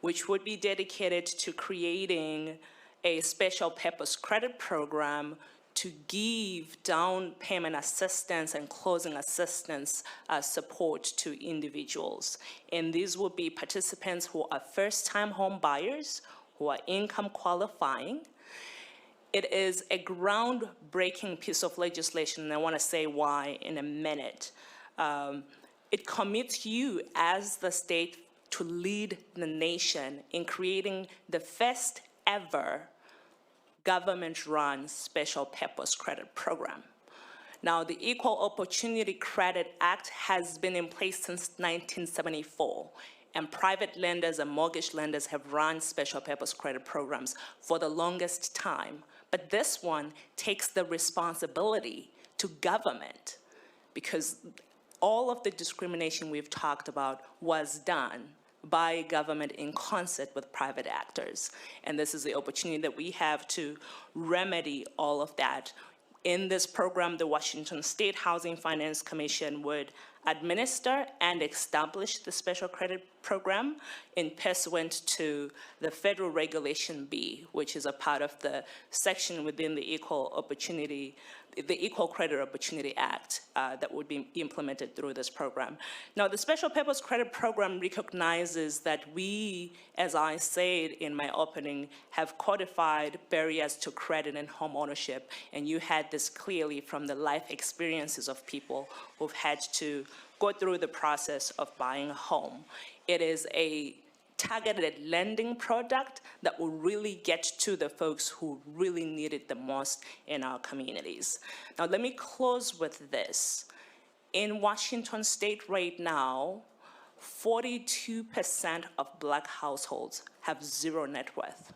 which would be dedicated to creating a special purpose credit program to give down payment assistance and closing assistance support to individuals. And these will be participants who are first-time home buyers, who are income qualifying. It is a groundbreaking piece of legislation, and I want to say why in a minute. It commits you as the state to lead the nation in creating the first ever government-run special purpose credit program. Now, the Equal Opportunity Credit Act has been in place since 1974, and private lenders and mortgage lenders have run special purpose credit programs for the longest time. But this one takes the responsibility to government, because all of the discrimination we've talked about was done by government in concert with private actors. And this is the opportunity that we have to remedy all of that. In this program, the Washington State Housing Finance Commission would administer and establish the special credit program in pursuant to the federal Regulation B, which is a part of the section within the Equal Credit Opportunity Act that would be implemented through this program. Now, the Special Purpose Credit Program recognizes that we, as I said in my opening, have codified barriers to credit and home ownership, and you had this clearly from the life experiences of people who've had to go through the process of buying a home. It is a targeted lending product that will really get to the folks who really need it the most in our communities. Now, let me close with this. In Washington State right now, 42% of Black households have zero net worth.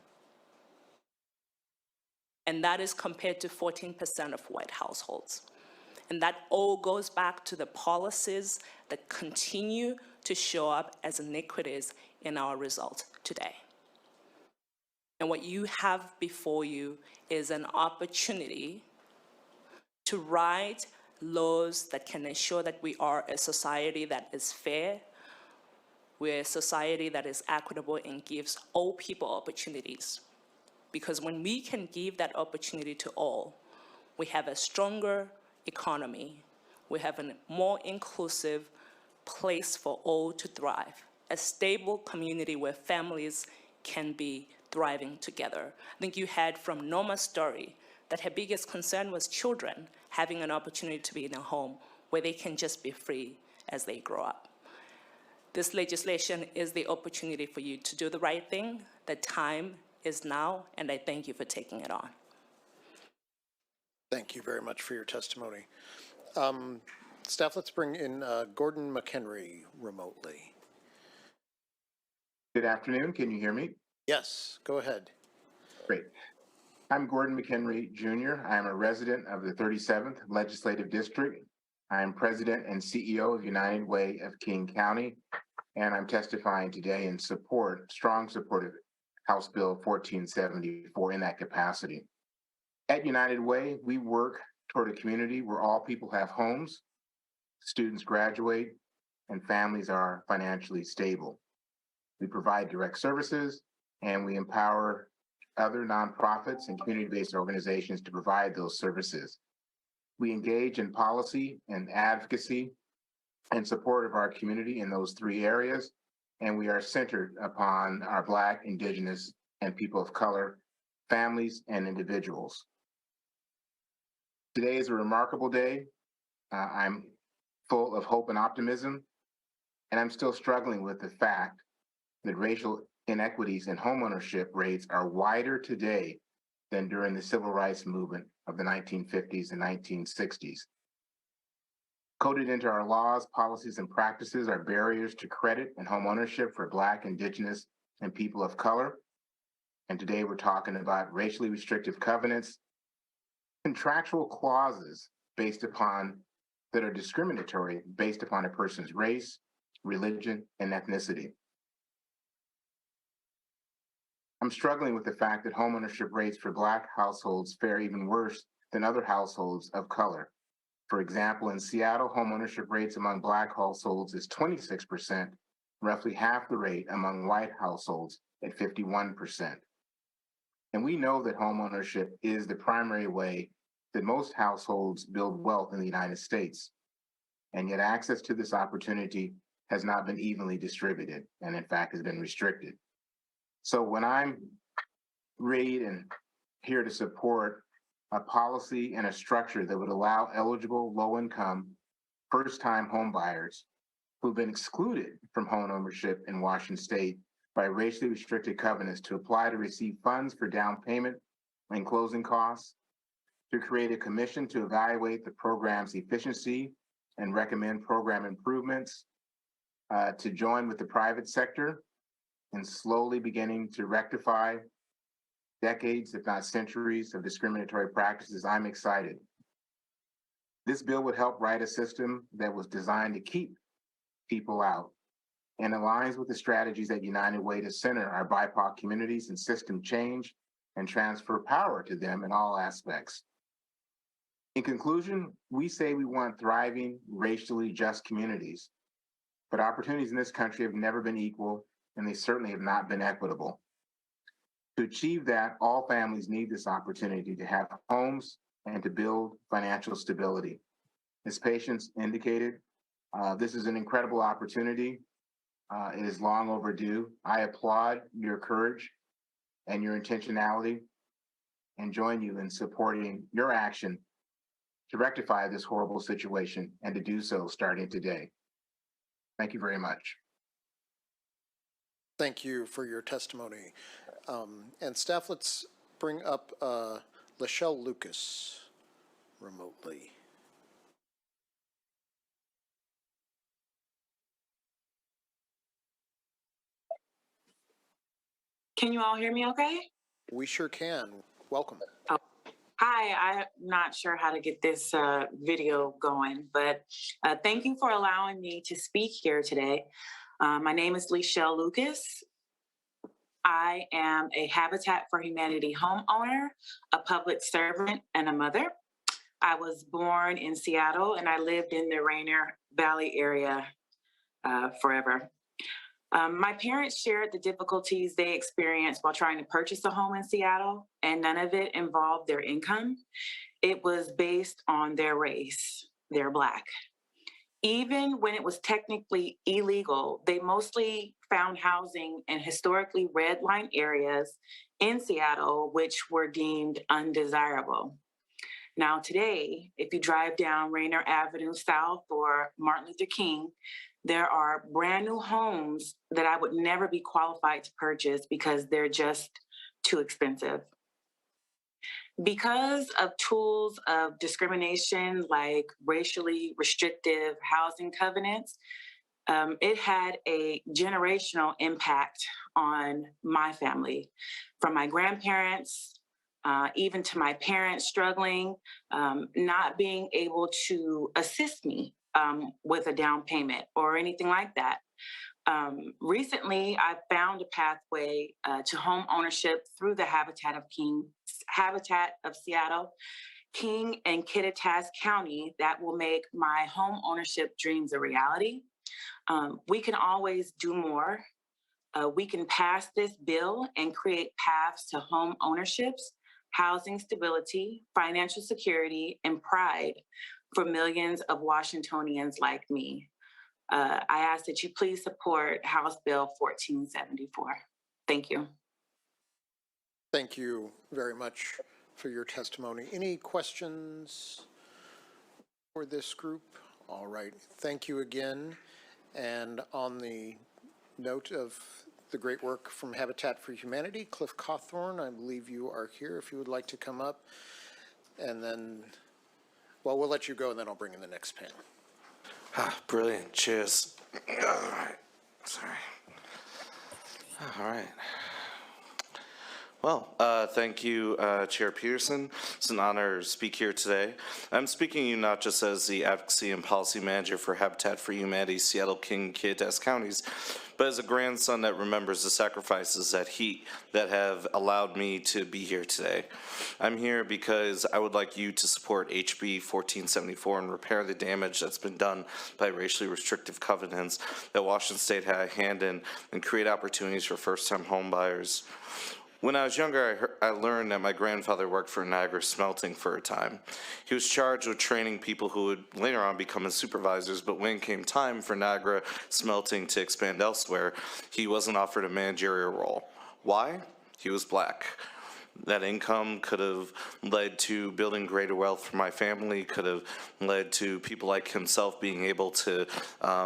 And that is compared to 14% of white households. And that all goes back to the policies that continue to show up as iniquities in our results today. And what you have before you is an opportunity to write laws that can ensure that we are a society that is fair, we're a society that is equitable and gives all people opportunities. Because when we can give that opportunity to all, we have a stronger economy, we have a more inclusive place for all to thrive, a stable community where families can be thriving together. I think you heard from Norma's story that her biggest concern was children having an opportunity to be in a home where they can just be free as they grow up. This legislation is the opportunity for you to do the right thing. The time is now, and I thank you for taking it on. Thank you very much for your testimony. Staff, let's bring in Gordon McHenry remotely. Good afternoon. Can you hear me? Yes, go ahead. Great. I'm Gordon McHenry Jr. I am a resident of the 37th Legislative District. I am President and CEO of United Way of King County, and I'm testifying today in support, strong support of House Bill 1474 in that capacity. At United Way, we work toward a community where all people have homes, students graduate, and families are financially stable. We provide direct services, and we empower other nonprofits and community-based organizations to provide those services. We engage in policy and advocacy in support of our community in those three areas, and we are centered upon our Black, Indigenous, and people of color, families, and individuals. Today is a remarkable day. I'm full of hope and optimism, and I'm still struggling with the fact that racial inequities in homeownership rates are wider today than during the civil rights movement of the 1950s and 1960s. Coded into our laws, policies, and practices are barriers to credit and homeownership for Black, Indigenous, and people of color. And today we're talking about racially restrictive covenants, contractual clauses that are discriminatory based upon a person's race, religion, and ethnicity. I'm struggling with the fact that homeownership rates for Black households fare even worse than other households of color. For example, in Seattle, homeownership rates among Black households is 26%, roughly half the rate among white households at 51%. And we know that homeownership is the primary way that most households build wealth in the United States. And yet access to this opportunity has not been evenly distributed, and in fact has been restricted. So when I'm ready and here to support a policy and a structure that would allow eligible low-income, first-time home buyers who've been excluded from home ownership in Washington State by racially restricted covenants to apply to receive funds for down payment and closing costs, to create a commission to evaluate the program's efficiency and recommend program improvements, to join with the private sector in slowly beginning to rectify decades, if not centuries, of discriminatory practices, I'm excited. This bill would help write a system that was designed to keep people out and aligns with the strategies at United Way to center our BIPOC communities in system change and transfer power to them in all aspects. In conclusion, we say we want thriving, racially just communities, but opportunities in this country have never been equal, and they certainly have not been equitable. To achieve that, all families need this opportunity to have homes and to build financial stability. As patients indicated, this is an incredible opportunity. It is long overdue. I applaud your courage and your intentionality and join you in supporting your action to rectify this horrible situation and to do so starting today. Thank you very much. Thank you for your testimony. And staff, let's bring up Lachelle Lucas remotely. Can you all hear me okay? We sure can. Welcome. Oh. Hi, I'm not sure how to get this video going, but thank you for allowing me to speak here today. My name is Lachelle Lucas. I am a Habitat for Humanity homeowner, a public servant, and a mother. I was born in Seattle and I lived in the Rainier Valley area forever. My parents shared the difficulties they experienced while trying to purchase a home in Seattle, and none of it involved their income. It was based on their race. They're Black. Even when it was technically illegal, they mostly found housing in historically red line areas in Seattle, which were deemed undesirable. Now today, if you drive down Rainier Avenue South or Martin Luther King, there are brand new homes that I would never be qualified to purchase because they're just too expensive. Because of tools of discrimination like racially restrictive housing covenants, it had a generational impact on my family, from my grandparents, even to my parents struggling, not being able to assist me with a down payment or anything like that. Recently, I found a pathway to home ownership through the Habitat of Seattle, King and Kittitas County that will make my home ownership dreams a reality. We can always do more. We can pass this bill and create paths to home ownerships, housing stability, financial security, and pride for millions of Washingtonians like me. I ask that you please support House Bill 1474. Thank you. Thank you very much for your testimony. Any questions for this group? All right, thank you again. And on the note of the great work from Habitat for Humanity, Cliff Cawthorn, I believe you are here if you would like to come up. And then, well, we'll let you go and then I'll bring in the next panel. Brilliant. Cheers. All right. Sorry. All right. Well, thank you, Chair Peterson. It's an honor to speak here today. I'm speaking to you not just as the Advocacy and Policy Manager for Habitat for Humanity, Seattle, King, Kittitas counties, but as a grandson that remembers the sacrifices that have allowed me to be here today. I'm here because I would like you to support HB 1474 and repair the damage that's been done by racially restrictive covenants that Washington State had a hand in and create opportunities for first-time home buyers. When I was younger, I learned that my grandfather worked for Niagara Smelting for a time. He was charged with training people who would later on become his supervisors, but when it came time for Niagara Smelting to expand elsewhere, he wasn't offered a managerial role. Why? He was black. That income could have led to building greater wealth for my family, could have led to people like himself being able to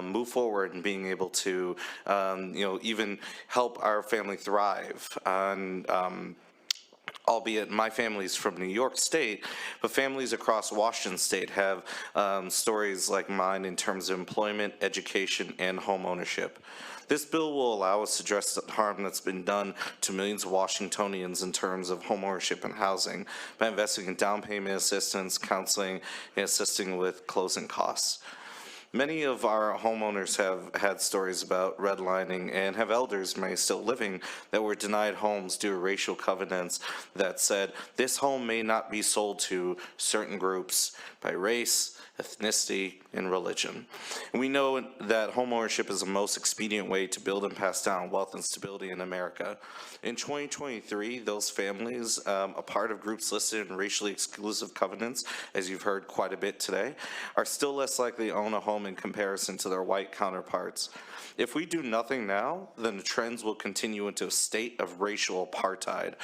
move forward and being able to, even help our family thrive. And albeit my family's from New York State, but families across Washington State have stories like mine in terms of employment, education, and home ownership. This bill will allow us to address the harm that's been done to millions of Washingtonians in terms of homeownership and housing by investing in down payment assistance, counseling, and assisting with closing costs. Many of our homeowners have had stories about redlining and have elders, many still living, that were denied homes due to racial covenants that said this home may not be sold to certain groups by race, ethnicity, and religion. And we know that homeownership is the most expedient way to build and pass down wealth and stability in America. In 2023, those families, a part of groups listed in racially exclusive covenants, as you've heard quite a bit today, are still less likely to own a home in comparison to their white counterparts. If we do nothing now, then the trends will continue into a state of racial apartheid.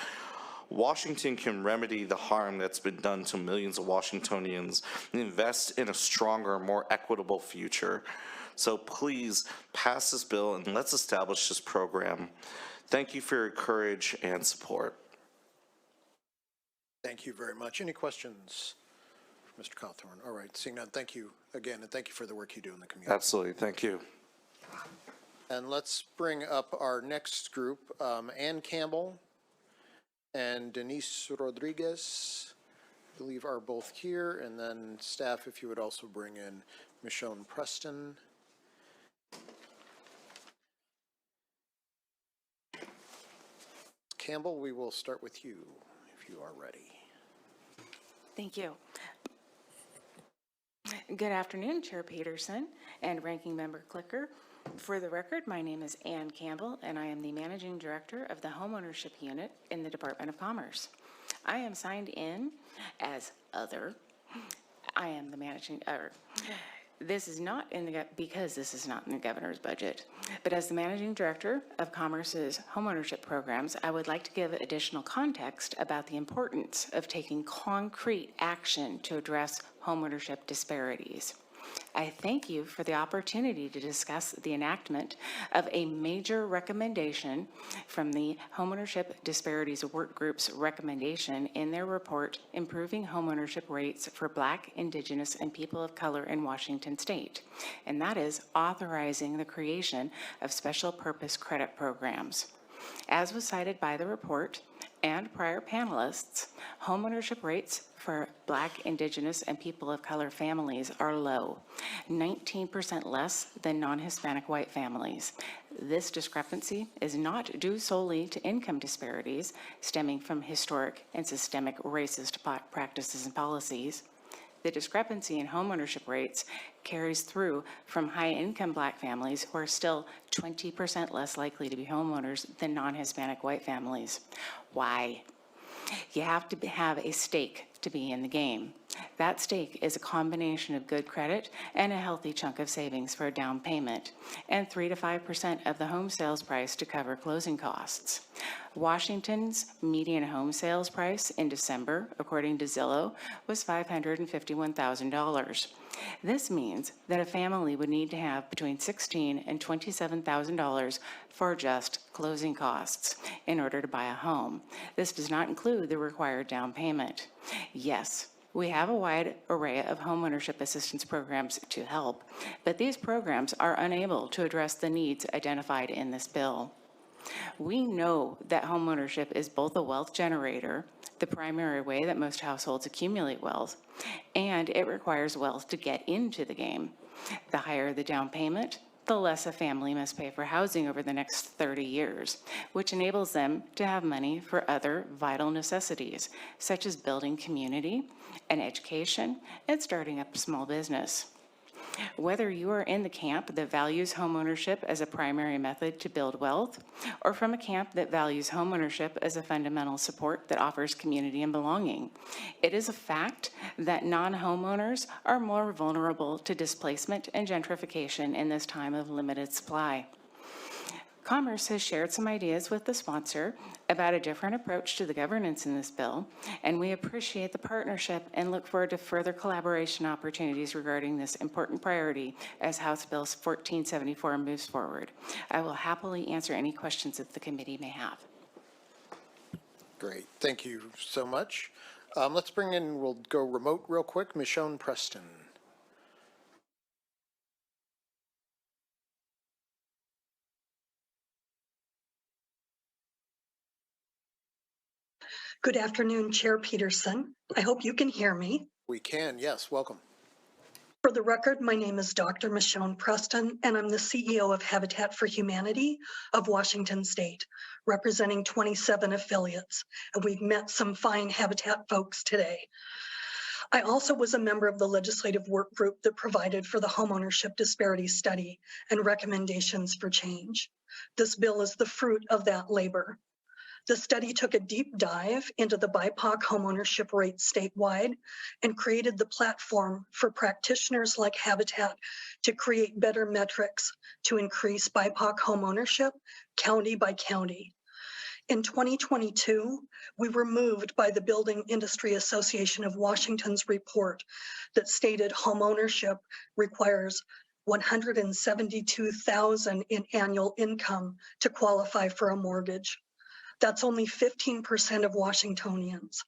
Washington can remedy the harm that's been done to millions of Washingtonians and invest in a stronger, more equitable future. So please pass this bill and let's establish this program. Thank you for your courage and support. Thank you very much. Any questions for Mr. Cawthorn? All right, seeing none, thank you again, and thank you for the work you do in the community. Absolutely, thank you. And let's bring up our next group, Ann Campbell and Denise Rodriguez, I believe, are both here. And then staff, if you would also bring in Michonne Preston. Campbell, we will start with you if you are ready. Thank you. Good afternoon, Chair Peterson and Ranking Member Clicker. For the record, my name is Ann Campbell, and I am the Managing Director of the Homeownership Unit in the Department of Commerce. I am signed in as other. I am the managing, this is not in the, because this is not in the governor's budget, but as the Managing Director of Commerce's homeownership programs, I would like to give additional context about the importance of taking concrete action to address homeownership disparities. I thank you for the opportunity to discuss the enactment of a major recommendation from the Homeownership Disparities Work Group's recommendation in their report, Improving Homeownership Rates for Black, Indigenous, and People of Color in Washington State, and that is authorizing the creation of special purpose credit programs. As was cited by the report and prior panelists, homeownership rates for Black, Indigenous, and People of Color families are low, 19% less than non-Hispanic white families. This discrepancy is not due solely to income disparities stemming from historic and systemic racist practices and policies. The discrepancy in homeownership rates carries through from high-income Black families who are still 20% less likely to be homeowners than non-Hispanic white families. Why? You have to have a stake to be in the game. That stake is a combination of good credit and a healthy chunk of savings for a down payment, and 3 to 5% of the home sales price to cover closing costs. Washington's median home sales price in December, according to Zillow, was $551,000. This means that a family would need to have between $16,000 and $27,000 for just closing costs in order to buy a home. This does not include the required down payment. Yes, We have a wide array of homeownership assistance programs to help, but these programs are unable to address the needs identified in this bill. We know that homeownership is both a wealth generator, the primary way that most households accumulate wealth, and it requires wealth to get into the game. The higher the down payment, the less a family must pay for housing over the next 30 years, which enables them to have money for other vital necessities, such as building community and education and starting up a small business. Whether you are in the camp that values homeownership as a primary method to build wealth, or from a camp that values homeownership as a fundamental support that offers community and belonging, it is a fact that non-homeowners are more vulnerable to displacement and gentrification in this time of limited supply. Commerce has shared some ideas with the sponsor about a different approach to the governance in this bill, and we appreciate the partnership and look forward to further collaboration opportunities regarding this important priority as House Bill 1474 moves forward. I will happily answer any questions that the committee may have. Great, thank you so much. Let's bring in, we'll go remote real quick, Michonne Preston. Good afternoon, Chair Peterson. I hope you can hear me. We can, yes, welcome. For the record, my name is Dr. Michonne Preston, and I'm the CEO of Habitat for Humanity of Washington State, representing 27 affiliates. And we've met some fine Habitat folks today. I also was a member of the legislative work group that provided for the homeownership disparity study and recommendations for change. This bill is the fruit of that labor. The study took a deep dive into the BIPOC homeownership rate statewide and created the platform for practitioners like Habitat to create better metrics to increase BIPOC homeownership county by county. In 2022, we were moved by the Building Industry Association of Washington's report that stated homeownership requires $172,000 in annual income to qualify for a mortgage. That's only 15% of Washingtonians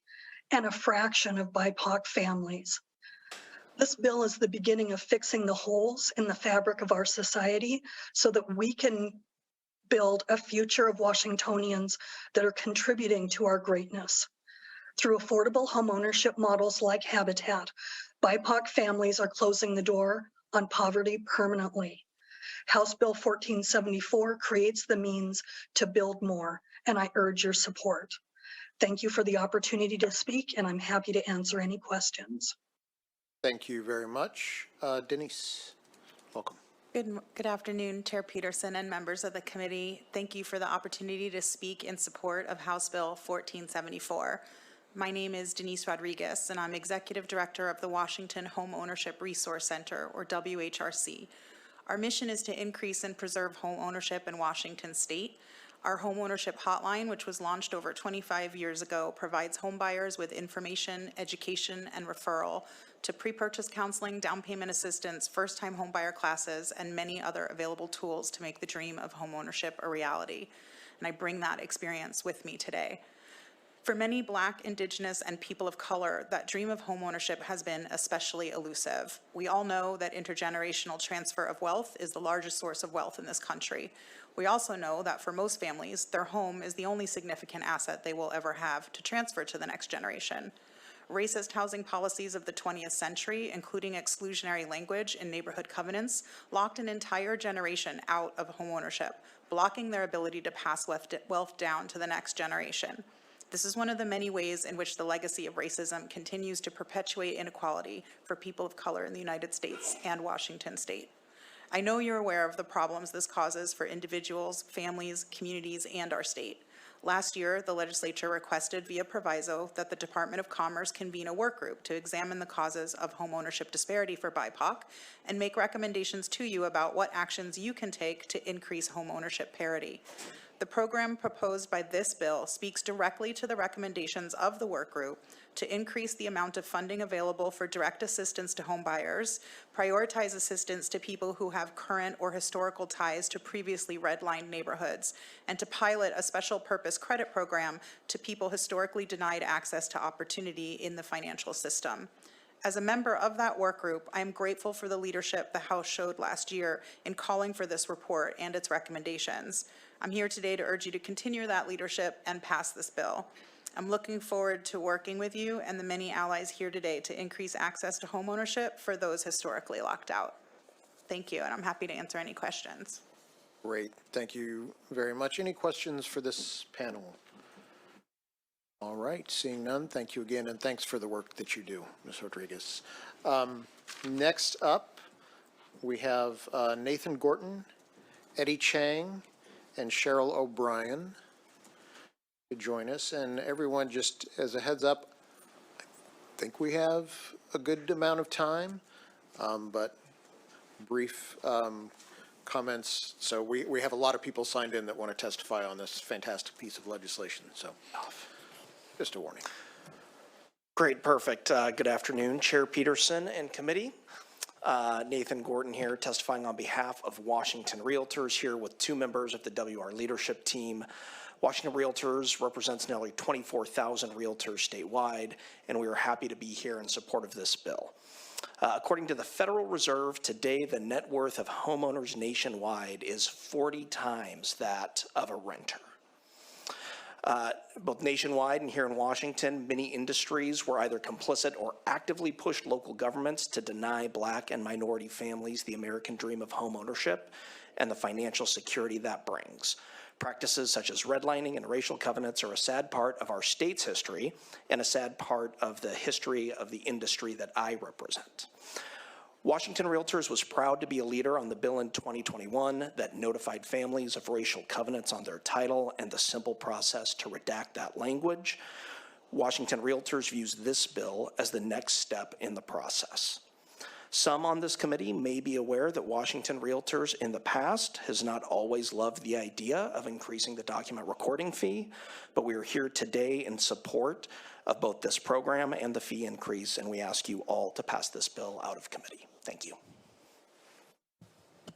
and a fraction of BIPOC families. This bill is the beginning of fixing the holes in the fabric of our society so that we can build a future of Washingtonians that are contributing to our greatness. Through affordable homeownership models like Habitat, BIPOC families are closing the door on poverty permanently. House Bill 1474 creates the means to build more, and I urge your support. Thank you for the opportunity to speak, and I'm happy to answer any questions. Thank you very much. Denise, welcome. Good afternoon, Chair Peterson and members of the committee. Thank you for the opportunity to speak in support of House Bill 1474. My name is Denise Rodriguez, and I'm Executive Director of the Washington Home Ownership Resource Center, or WHRC. Our mission is to increase and preserve home ownership in Washington State. Our home ownership hotline, which was launched over 25 years ago, provides homebuyers with information, education, and referral to pre-purchase counseling, down payment assistance, first-time homebuyer classes, and many other available tools to make the dream of home ownership a reality. And I bring that experience with me today. For many Black, Indigenous, and people of color, that dream of homeownership has been especially elusive. We all know that intergenerational transfer of wealth is the largest source of wealth in this country. We also know that for most families, their home is the only significant asset they will ever have to transfer to the next generation. Racist housing policies of the 20th century, including exclusionary language in neighborhood covenants, locked an entire generation out of homeownership, blocking their ability to pass wealth down to the next generation. This is one of the many ways in which the legacy of racism continues to perpetuate inequality for people of color in the United States and Washington State. I know you're aware of the problems this causes for individuals, families, communities, and our state. Last year, the legislature requested via proviso that the Department of Commerce convene a work group to examine the causes of homeownership disparity for BIPOC and make recommendations to you about what actions you can take to increase homeownership parity. The program proposed by this bill speaks directly to the recommendations of the work group to increase the amount of funding available for direct assistance to home buyers, prioritize assistance to people who have current or historical ties to previously redlined neighborhoods, and to pilot a special purpose credit program to people historically denied access to opportunity in the financial system. As a member of that work group, I am grateful for the leadership the House showed last year in calling for this report and its recommendations. I'm here today to urge you to continue that leadership and pass this bill. I'm looking forward to working with you and the many allies here today to increase access to homeownership for those historically locked out. Thank you, and I'm happy to answer any questions. Great, thank you very much. Any questions for this panel? All right, seeing none, thank you again, and thanks for the work that you do, Ms. Rodriguez. Next up, we have Nathan Gorton, Eddie Chang, and Cheryl O'Brien to join us. And everyone, just as a heads up, I think we have a good amount of time, but brief comments. So we have a lot of people signed in that want to testify on this fantastic piece of legislation. So just a warning. Great, perfect. Good afternoon, Chair Peterson and committee. Nathan Gorton here, testifying on behalf of Washington Realtors, here with two members of the WR leadership team. Washington Realtors represents nearly 24,000 realtors statewide, and we are happy to be here in support of this bill. According to the Federal Reserve, today the net worth of homeowners nationwide is 40 times that of a renter. Both nationwide and here in Washington, many industries were either complicit or actively pushed local governments to deny Black and minority families the American dream of homeownership and the financial security that brings. Practices such as redlining and racial covenants are a sad part of our state's history and a sad part of the history of the industry that I represent. Washington Realtors was proud to be a leader on the bill in 2021 that notified families of racial covenants on their title and the simple process to redact that language. Washington Realtors views this bill as the next step in the process. Some on this committee may be aware that Washington Realtors in the past has not always loved the idea of increasing the document recording fee, but we are here today in support of both this program and the fee increase, and we ask you all to pass this bill out of committee. Thank you.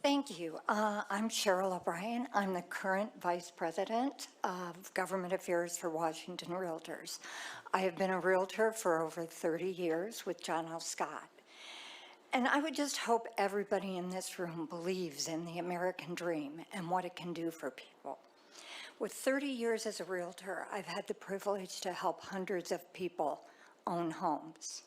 Thank you. I'm Cheryl O'Brien. I'm the current Vice President of Government Affairs for Washington Realtors. I have been a realtor for over 30 years with John L. Scott. And I would just hope everybody in this room believes in the American dream and what it can do for people. With 30 years as a realtor, I've had the privilege to help hundreds of people own homes.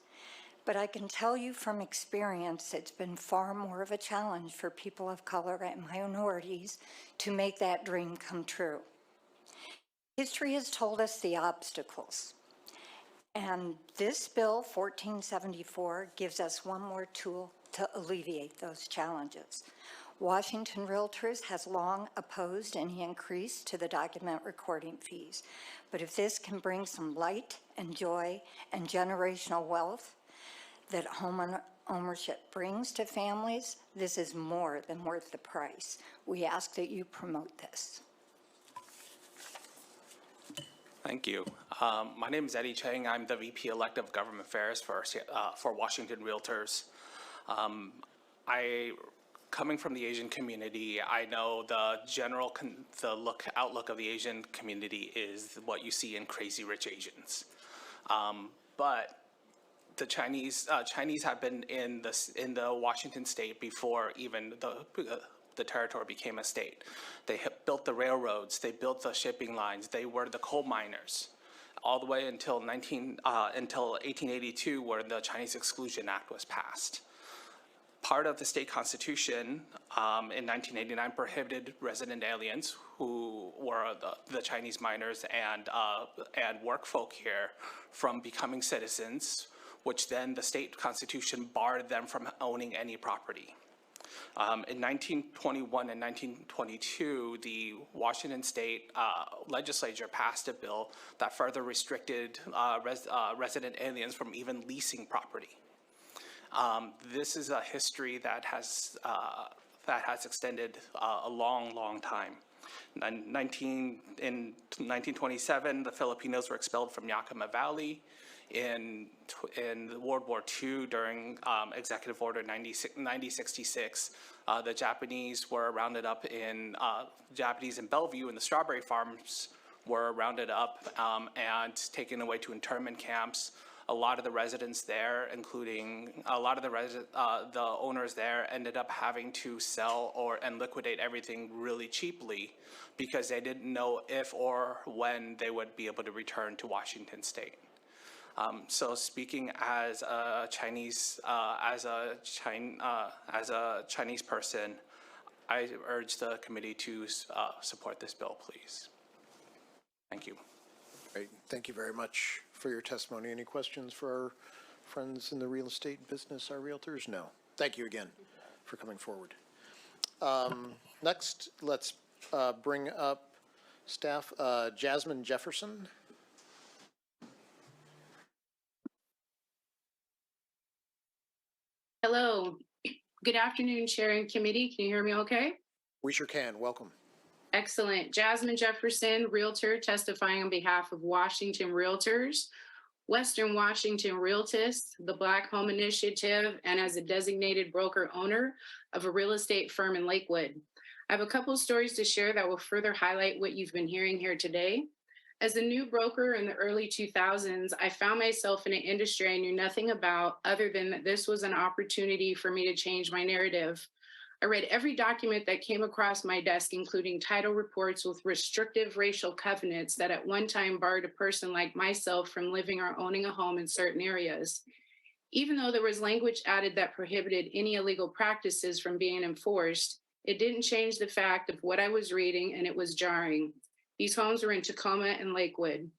But I can tell you from experience, it's been far more of a challenge for people of color and minorities to make that dream come true. History has told us the obstacles. And this bill, 1474, gives us one more tool to alleviate those challenges. Washington Realtors has long opposed any increase to the document recording fees. But if this can bring some light and joy and generational wealth that home ownership brings to families, this is more than worth the price. We ask that you promote this. Thank you. My name is Eddie Chang. I'm the VP Elect of Government Affairs for Washington Realtors. Coming from the Asian community, I know the general outlook of the Asian community is what you see in Crazy Rich Asians. But the Chinese have been in the Washington state before even the territory became a state. They built the railroads, they built the shipping lines, they were the coal miners, all the way until 1882, where the Chinese Exclusion Act was passed. Part of the state constitution in 1989 prohibited resident aliens who were the Chinese miners and work folk here from becoming citizens, which then the state constitution barred them from owning any property. In 1921 and 1922, the Washington State legislature passed a bill that further restricted resident aliens from even leasing property. This is a history that has extended a long, long time. In 1927, the Filipinos were expelled from Yakima Valley. In World War II, during Executive Order 9066, the Japanese were rounded up in, Japanese in Bellevue, and the strawberry farms were rounded up and taken away to internment camps. A lot of the residents there, including a lot of the owners there, ended up having to sell and liquidate everything really cheaply because they didn't know if or when they would be able to return to Washington State. So speaking as a Chinese, as a Chinese person, I urge the committee to support this bill, please. Thank you. Great. Thank you very much for your testimony. Any questions for our friends in the real estate business, our realtors? No. Thank you again for coming forward. Next, let's bring up staff Jasmine Jefferson. Hello. Good afternoon, Chair and Committee. Can you hear me okay? We sure can. Welcome. Excellent. Jasmine Jefferson, Realtor, testifying on behalf of Washington Realtors, Western Washington Realtors, the Black Home Initiative, and as a designated broker owner of a real estate firm in Lakewood. I have a couple of stories to share that will further highlight what you've been hearing here today. As a new broker in the early 2000s, I found myself in an industry I knew nothing about other than that this was an opportunity for me to change my narrative. I read every document that came across my desk, including title reports with restrictive racial covenants that at one time barred a person like myself from living or owning a home in certain areas. Even though there was language added that prohibited any illegal practices from being enforced, it didn't change the fact of what I was reading, and it was jarring. These homes were in Tacoma and Lakewood.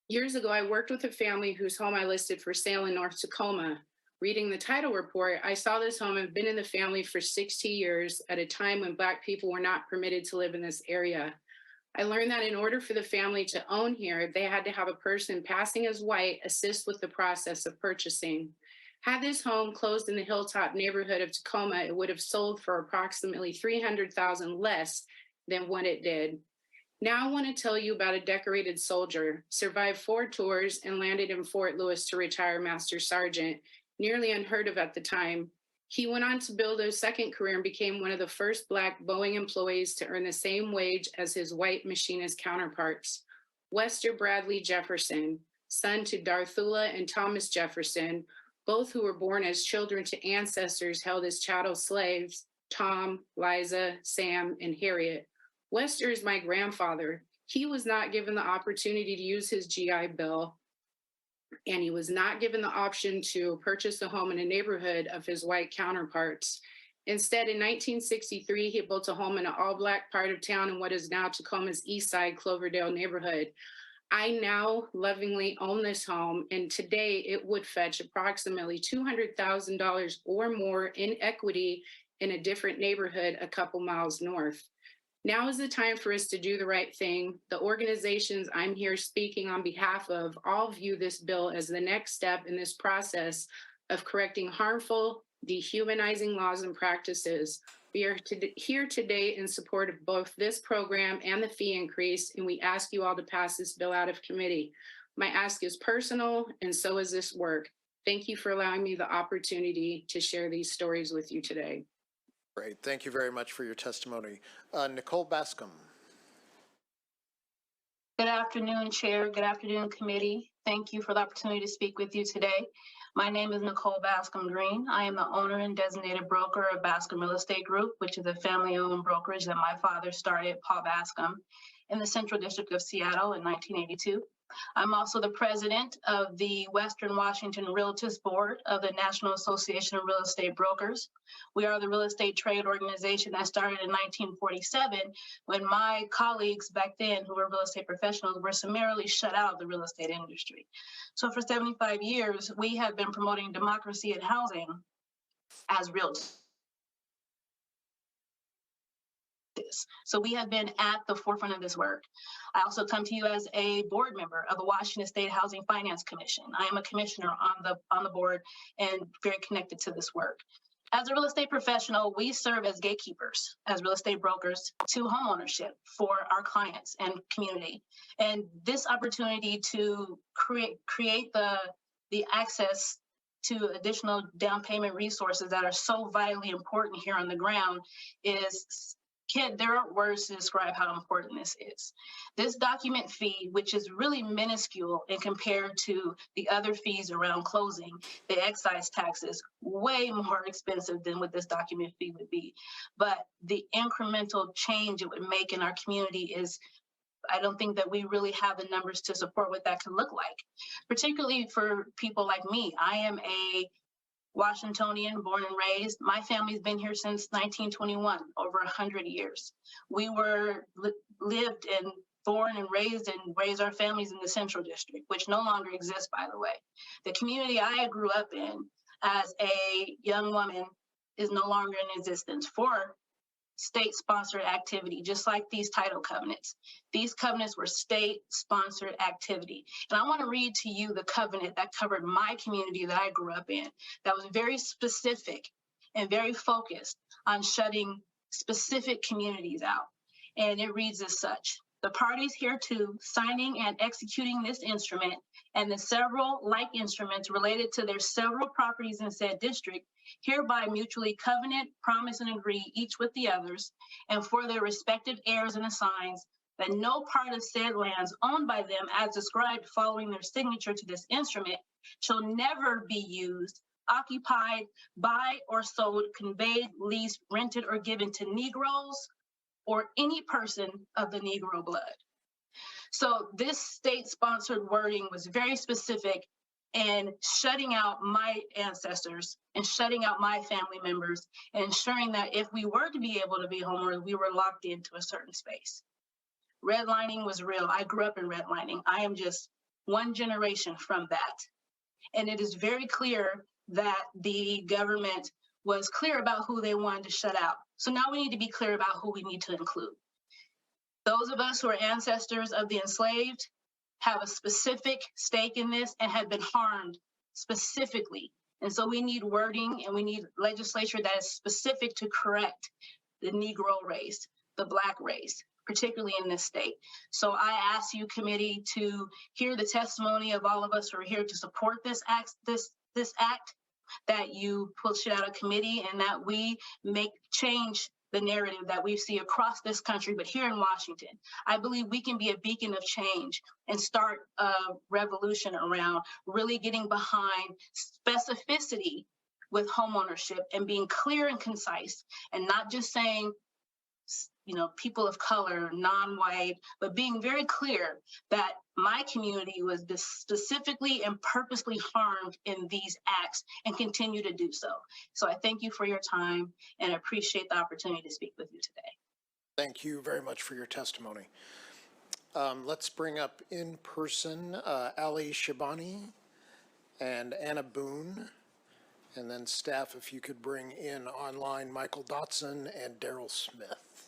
Years ago, I worked with a family whose home I listed for sale in North Tacoma. Reading the title report, I saw this home had been in the family for 60 years at a time when Black people were not permitted to live in this area. I learned that in order for the family to own here, they had to have a person passing as white assist with the process of purchasing. Had this home closed in the Hilltop neighborhood of Tacoma, it would have sold for approximately $300,000 less than what it did. Now I want to tell you about a decorated soldier, survived 4 tours and landed in Fort Lewis to retire Master Sergeant, nearly unheard of at the time. He went on to build a second career and became one of the first Black Boeing employees to earn the same wage as his white machinist counterparts. Wester Bradley Jefferson, son to Darthula and Thomas Jefferson, both who were born as children to ancestors held as chattel slaves, Tom, Liza, Sam, and Harriet. Wester is my grandfather. He was not given the opportunity to use his GI Bill, and he was not given the option to purchase a home in a neighborhood of his white counterparts. Instead, in 1963, he built a home in an all-Black part of town in what is now Tacoma's East Side Cloverdale neighborhood. I now lovingly own this home, and today it would fetch approximately $200,000 or more in equity in a different neighborhood a couple miles north. Now is the time for us to do the right thing. The organizations I'm here speaking on behalf of all view this bill as the next step in this process of correcting harmful, dehumanizing laws and practices. We are here today in support of both this program and the fee increase, and we ask you all to pass this bill out of committee. My ask is personal, and so is this work. Thank you for allowing me the opportunity to share these stories with you today. Great. Thank you very much for your testimony. Nicole Bascomb. Good afternoon, Chair. Good afternoon, Committee. Thank you for the opportunity to speak with you today. My name is Nicole Bascomb Green. I am the owner and designated broker of Bascomb Real Estate Group, which is a family-owned brokerage that my father started, Paul Bascomb, in the Central District of Seattle in 1982. I'm also the president of the Western Washington Realtors Board of the National Association of Real Estate Brokers. We are the real estate trade organization that started in 1947 when my colleagues back then, who were real estate professionals, were summarily shut out of the real estate industry. So for 75 years, we have been promoting democracy in housing as realtors. So we have been at the forefront of this work. I also come to you as a board member of the Washington State Housing Finance Commission. I am a commissioner on the board and very connected to this work. As a real estate professional, we serve as gatekeepers, as real estate brokers to homeownership for our clients and community. And this opportunity to create the access to additional down payment resources that are so vitally important here on the ground there aren't words to describe how important this is. This document fee, which is really minuscule in compared to the other fees around closing, the excise taxes, way more expensive than what this document fee would be. But the incremental change it would make in our community is, I don't think that we really have the numbers to support what that could look like, particularly for people like me. I am a Washingtonian, born and raised. My family's been here since 1921, over 100 years. We were lived and born and raised our families in the Central District, which no longer exists, by the way. The community I grew up in as a young woman is no longer in existence for state-sponsored activity, just like these title covenants. These covenants were state-sponsored activity. And I want to read to you the covenant that covered my community that I grew up in, that was very specific and very focused on shutting specific communities out. And it reads as such: the parties hereto signing and executing this instrument and the several like instruments related to their several properties in said district hereby mutually covenant, promise, and agree each with the others, and for their respective heirs and assigns, that no part of said lands owned by them as described following their signature to this instrument shall never be used, occupied, by, or sold, conveyed, leased, rented, or given to Negroes or any person of the Negro blood. So this state-sponsored wording was very specific and shutting out my ancestors and shutting out my family members and ensuring that if we were to be able to be homeowners, we were locked into a certain space. Redlining was real. I grew up in redlining. I am just one generation from that. And it is very clear that the government was clear about who they wanted to shut out. So now we need to be clear about who we need to include. Those of us who are ancestors of the enslaved have a specific stake in this and have been harmed specifically. And so we need wording and we need legislature that is specific to correct the Negro race, the Black race, particularly in this state. So I ask you, committee, to hear the testimony of all of us who are here to support this act, that you push it out of committee and that we make change the narrative that we see across this country, but here in Washington. I believe we can be a beacon of change and start a revolution around really getting behind specificity with homeownership and being clear and concise and not just saying, you know, people of color, non-white, but being very clear that my community was specifically and purposely harmed in these acts and continue to do so. So I thank you for your time and appreciate the opportunity to speak with you today. Thank you very much for your testimony. Let's bring up in person Ali Shabani and Anna Boone, and then staff, if you could bring in online Michael Dotson and Daryl Smith.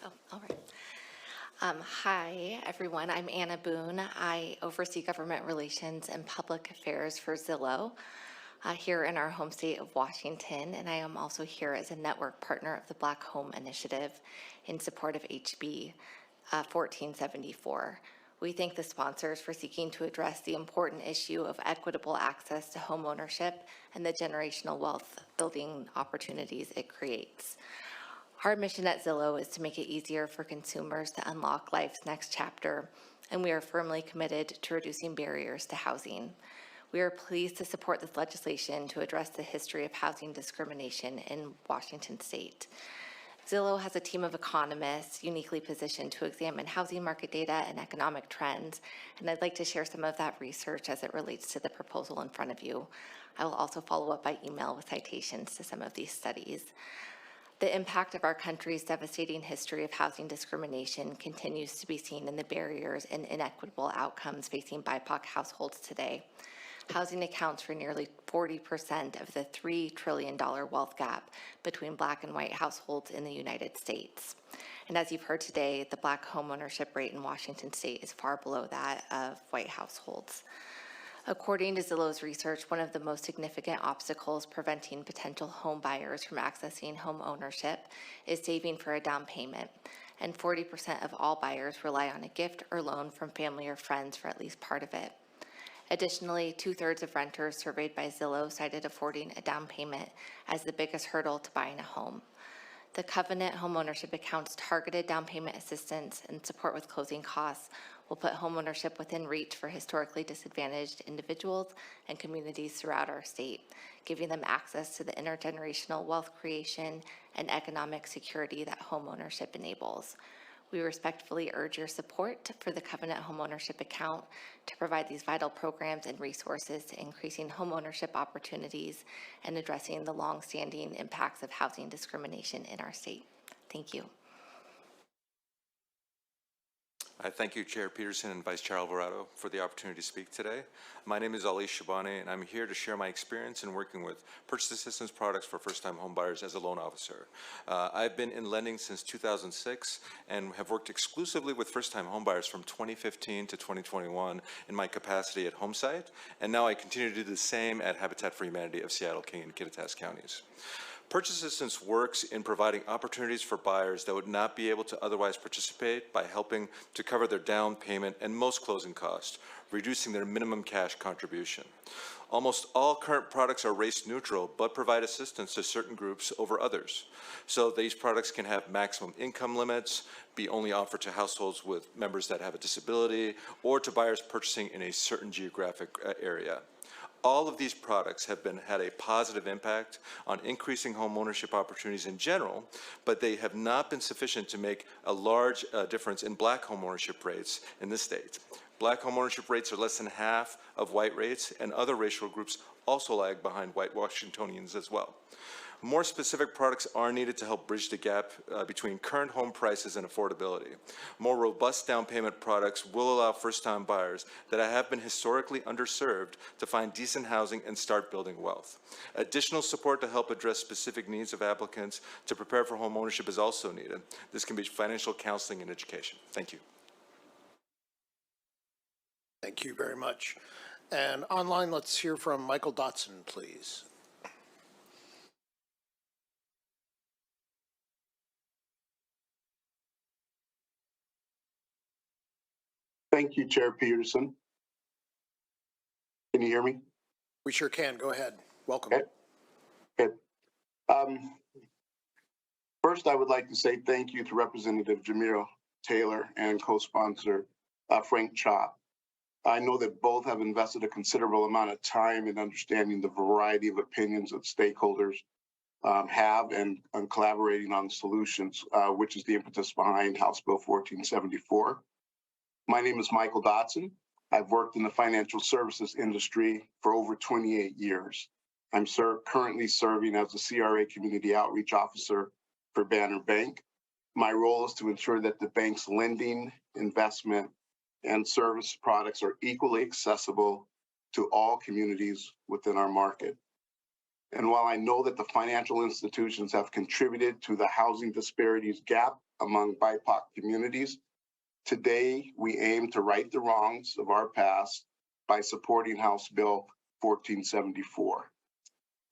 Oh, all right. Hi, everyone. I'm Anna Boone. I oversee government relations and public affairs for Zillow here in our home state of Washington, and I am also here as a network partner of the Black Home Initiative in support of HB 1474. We thank the sponsors for seeking to address the important issue of equitable access to home ownership and the generational wealth building opportunities it creates. Our mission at Zillow is to make it easier for consumers to unlock life's next chapter, and we are firmly committed to reducing barriers to housing. We are pleased to support this legislation to address the history of housing discrimination in Washington state. Zillow has a team of economists uniquely positioned to examine housing market data and economic trends, and I'd like to share some of that research as it relates to the proposal in front of you. I will also follow up by email with citations to some of these studies. The impact of our country's devastating history of housing discrimination continues to be seen in the barriers and inequitable outcomes facing BIPOC households today. Housing accounts for nearly 40% of the $3 trillion wealth gap between Black and white households in the United States. And as you've heard today, the Black homeownership rate in Washington state is far below that of white households. According to Zillow's research, one of the most significant obstacles preventing potential home buyers from accessing home ownership is saving for a down payment, and 40% of all buyers rely on a gift or loan from family or friends for at least part of it. Additionally, 2/3 of renters surveyed by Zillow cited affording a down payment as the biggest hurdle to buying a home. The Covenant Homeownership Account's targeted down payment assistance and support with closing costs will put homeownership within reach for historically disadvantaged individuals and communities throughout our state, giving them access to the intergenerational wealth creation and economic security that homeownership enables. We respectfully urge your support for the Covenant Homeownership Account to provide these vital programs and resources to increasing homeownership opportunities and addressing the longstanding impacts of housing discrimination in our state. Thank you. I thank you, Chair Peterson and Vice Chair Alvarado, for the opportunity to speak today. My name is Ali Shabani, and I'm here to share my experience in working with purchase assistance products for first-time homebuyers as a loan officer. I've been in lending since 2006 and have worked exclusively with first-time homebuyers from 2015 to 2021 in my capacity at Homesight, and now I continue to do the same at Habitat for Humanity of Seattle, King, and Kittitas counties. Purchase assistance works in providing opportunities for buyers that would not be able to otherwise participate by helping to cover their down payment and most closing costs, reducing their minimum cash contribution. Almost all current products are race neutral, but provide assistance to certain groups over others. So these products can have maximum income limits, be only offered to households with members that have a disability, or to buyers purchasing in a certain geographic area. All of these products have had a positive impact on increasing home ownership opportunities in general, but they have not been sufficient to make a large difference in Black home ownership rates in this state. Black home ownership rates are less than half of white rates, and other racial groups also lag behind white Washingtonians as well. More specific products are needed to help bridge the gap between current home prices and affordability. More robust down payment products will allow first-time buyers that have been historically underserved to find decent housing and start building wealth. Additional support to help address specific needs of applicants to prepare for home ownership is also needed. This can be financial counseling and education. Thank you. Thank you very much. And online, let's hear from Michael Dotson, please. Thank you, Chair Peterson. Can you hear me? We sure can. Go ahead. Welcome. Okay. First, I would like to say thank you to Representative Jamila Taylor and co-sponsor Frank Chop. I know that both have invested a considerable amount of time in understanding the variety of opinions that stakeholders have and collaborating on solutions, which is the impetus behind House Bill 1474. My name is Michael Dotson. I've worked in the financial services industry for over 28 years. I'm currently serving as the CRA Community Outreach Officer for Banner Bank. My role is to ensure that the bank's lending, investment, and service products are equally accessible to all communities within our market. And while I know that the financial institutions have contributed to the housing disparities gap among BIPOC communities, today we aim to right the wrongs of our past by supporting House Bill 1474.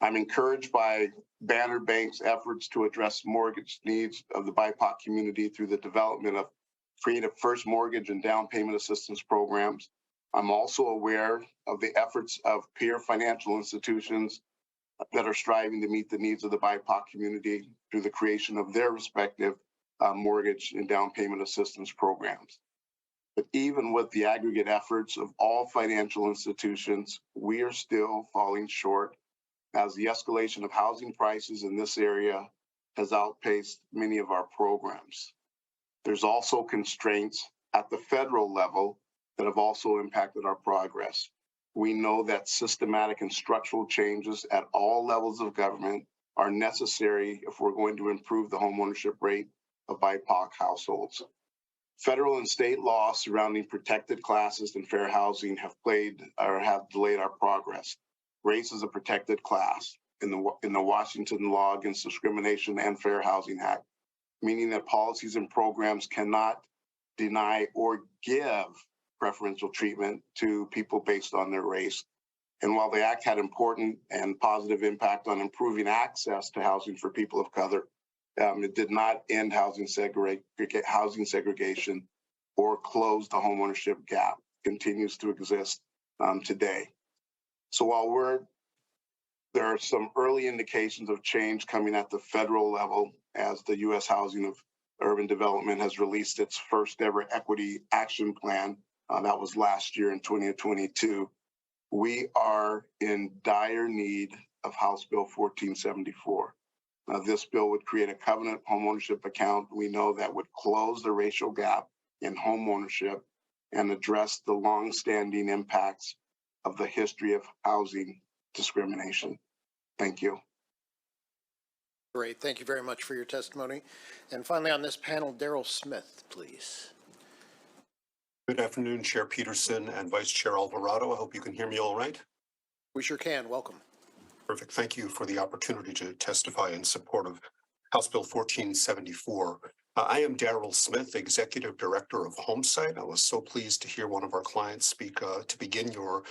I'm encouraged by Banner Bank's efforts to address mortgage needs of the BIPOC community through the development of creative first mortgage and down payment assistance programs. I'm also aware of the efforts of peer financial institutions that are striving to meet the needs of the BIPOC community through the creation of their respective mortgage and down payment assistance programs. But even with the aggregate efforts of all financial institutions, we are still falling short as the escalation of housing prices in this area has outpaced many of our programs. There's also constraints at the federal level that have also impacted our progress. We know that systematic and structural changes at all levels of government are necessary if we're going to improve the homeownership rate of BIPOC households. Federal and state laws surrounding protected classes and fair housing have delayed our progress. Race is a protected class in the Washington Law Against Discrimination and Fair Housing Act. meaning that policies and programs cannot deny or give preferential treatment to people based on their race. And while the act had important and positive impact on improving access to housing for people of color, it did not end housing segregation or close the homeownership gap. It continues to exist today. So while there are some early indications of change coming at the federal level as the U.S. Housing of Urban Development has released its first ever equity action plan. That was last year in 2022. We are in dire need of House Bill 1474. This bill would create a covenant homeownership account. We know that would close the racial gap in homeownership and address the longstanding impacts of the history of housing discrimination. Thank you. Great. Thank you very much for your testimony. And finally on this panel, Daryl Smith, please. Good afternoon, Chair Peterson and Vice Chair Alvarado. I hope you can hear me all right. We sure can. Welcome. Perfect. Thank you for the opportunity to testify in support of House Bill 1474. I am Daryl Smith, Executive Director of Homesight. I was so pleased to hear one of our clients speak to begin your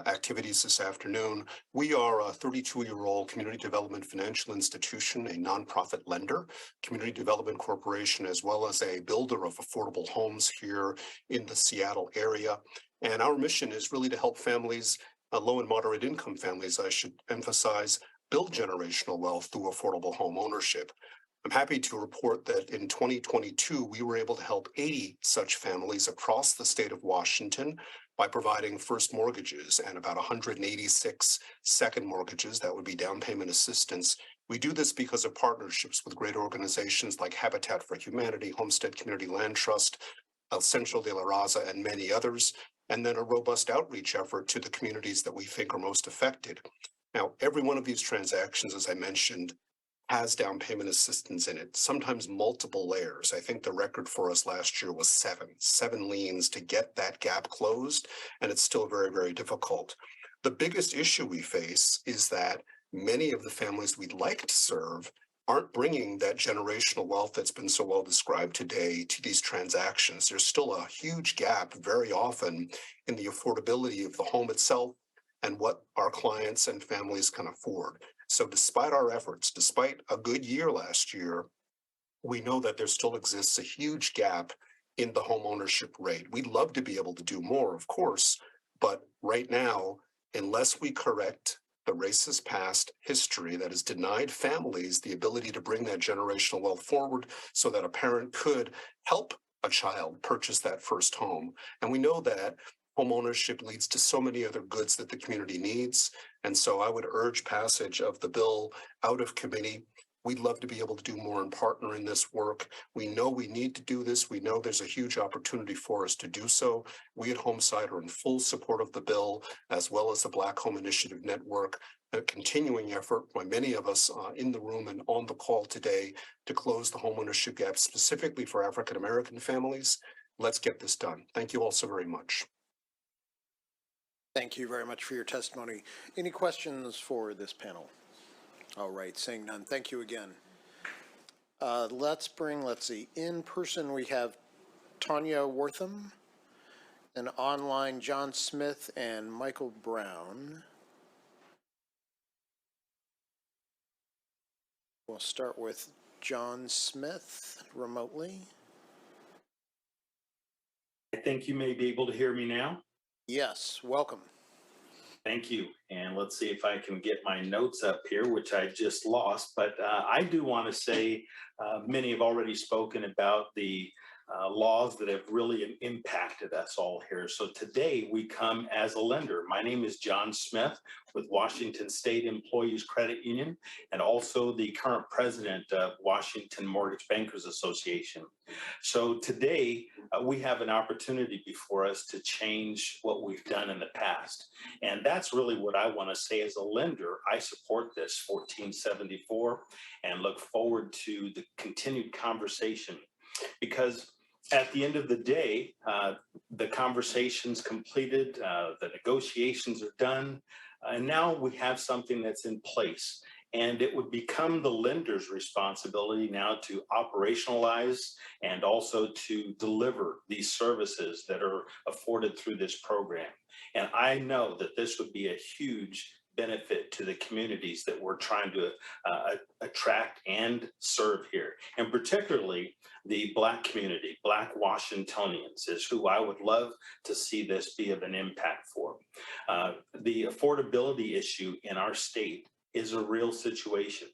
activities this afternoon. We are a 32-year-old community development financial institution, a nonprofit lender, community development corporation, as well as a builder of affordable homes here in the Seattle area. And our mission is really to help families, low and moderate income families, I should emphasize, build generational wealth through affordable home ownership. I'm happy to report that in 2022, we were able to help 80 such families across the state of Washington by providing first mortgages and about 186 second mortgages, that would be down payment assistance. We do this because of partnerships with great organizations like Habitat for Humanity, Homestead Community Land Trust, El Centro de la Raza, and many others, and then a robust outreach effort to the communities that we think are most affected. Now, every one of these transactions, as I mentioned, has down payment assistance in it, sometimes multiple layers. I think the record for us last year was seven liens to get that gap closed, and it's still very, very difficult. The biggest issue we face is that many of the families we'd like to serve aren't bringing that generational wealth that's been so well described today to these transactions. There's still a huge gap very often in the affordability of the home itself and what our clients and families can afford. So despite our efforts, despite a good year last year, we know that there still exists a huge gap in the home ownership rate. We'd love to be able to do more, of course, but right now, unless we correct the racist past history that has denied families the ability to bring that generational wealth forward so that a parent could help a child purchase that first home. And we know that home ownership leads to so many other goods that the community needs. And so I would urge passage of the bill out of committee. We'd love to be able to do more and partner in this work. We know we need to do this. We know there's a huge opportunity for us to do so. We at Homesight are in full support of the bill, as well as the Black Home Initiative Network, a continuing effort by many of us in the room and on the call today to close the homeownership gap specifically for African-American families. Let's get this done. Thank you all so very much. Thank you very much for your testimony. Any questions for this panel? All right, seeing none, thank you again. Let's see, in person we have Tanya Wortham, and online John Smith and Michael Brown. We'll start with John Smith remotely. I think you may be able to hear me now. Yes, welcome. Thank you. And let's see if I can get my notes up here, which I just lost. But I do want to say many have already spoken about the laws that have really impacted us all here. So today we come as a lender. My name is John Smith with Washington State Employees Credit Union and also the current president of Washington Mortgage Bankers Association. So today we have an opportunity before us to change what we've done in the past. And that's really what I want to say as a lender. I support this 1474 and look forward to the continued conversation because at the end of the day, the conversation's completed, the negotiations are done, and now we have something that's in place. And it would become the lender's responsibility now to operationalize and also to deliver these services that are afforded through this program. And I know that this would be a huge benefit to the communities that we're trying to attract and serve here. And particularly the Black community, Black Washingtonians is who I would love to see this be of an impact for. The affordability issue in our state is a real situation.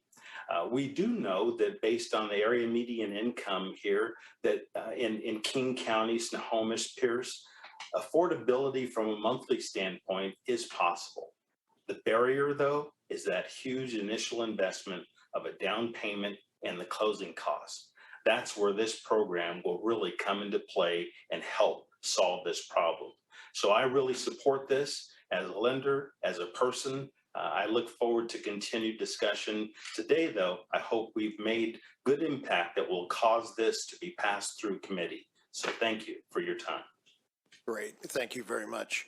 We do know that based on the area median income here, that in King County, Snohomish, Pierce, affordability from a monthly standpoint is possible. The barrier, though, is that huge initial investment of a down payment and the closing costs. That's where this program will really come into play and help solve this problem. So I really support this as a lender, as a person. I look forward to continued discussion. Today, though, I hope we've made good impact that will cause this to be passed through committee. So thank you for your time. Great, thank you very much.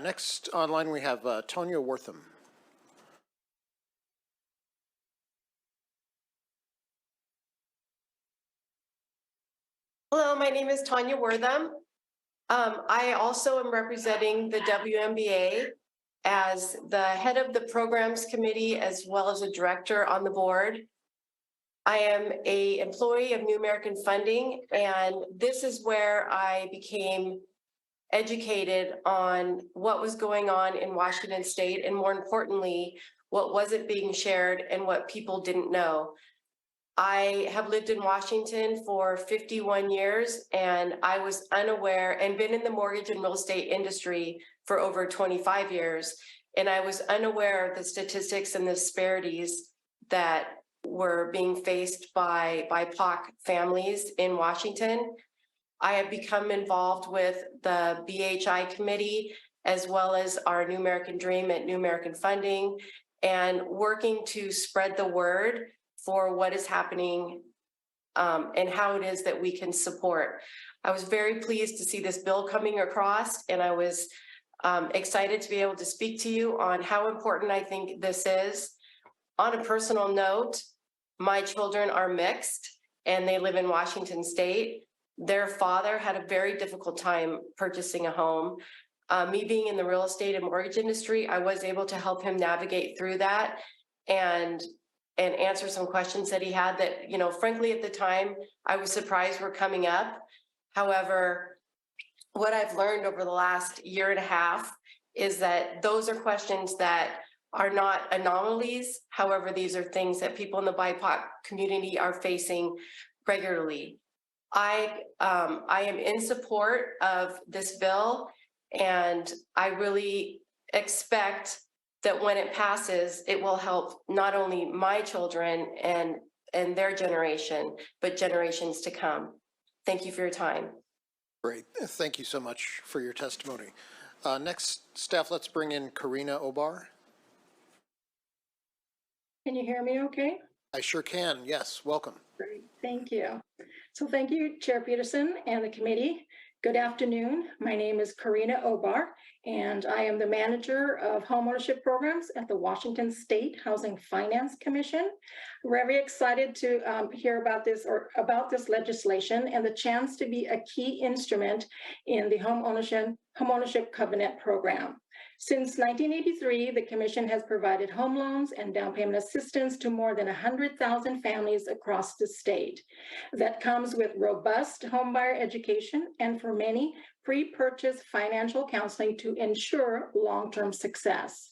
Next online, we have Tonya Wortham. Hello, my name is Tonya Wortham. I also am representing the WMBA as the head of the programs committee as well as a director on the board. I am an employee of New American Funding, and this is where I became educated on what was going on in Washington State, and more importantly, what wasn't being shared and what people didn't know. I have lived in Washington for 51 years, and I was unaware, and been in the mortgage and real estate industry for over 25 years, and I was unaware of the statistics and the disparities that were being faced by BIPOC families in Washington. I have become involved with the BHI committee, as well as our New American Dream at New American Funding, and working to spread the word for what is happening and how it is that we can support. I was very pleased to see this bill coming across, and I was excited to be able to speak to you on how important I think this is. On a personal note, my children are mixed and they live in Washington State. Their father had a very difficult time purchasing a home. Me being in the real estate and mortgage industry, I was able to help him navigate through that and answer some questions that he had that, you know, frankly, at the time, I was surprised were coming up. However, what I've learned over the last year and a half is that those are questions that are not anomalies. However, these are things that people in the BIPOC community are facing regularly. I am in support of this bill, and I really expect that when it passes, it will help not only my children and their generation, but generations to come. Thank you for your time. Great, thank you so much for your testimony. Next, staff, let's bring in Karina Obar. Can you hear me okay? I sure can, yes, welcome. Great, thank you. So thank you, Chair Peterson and the committee. Good afternoon. My name is Karina Obar, and I am the manager of homeownership programs at the Washington State Housing Finance Commission. Very excited to hear about this legislation and the chance to be a key instrument in the homeownership covenant program. Since 1983, the Commission has provided home loans and down payment assistance to more than 100,000 families across the state. That comes with robust homebuyer education and, for many, pre-purchase financial counseling to ensure long-term success.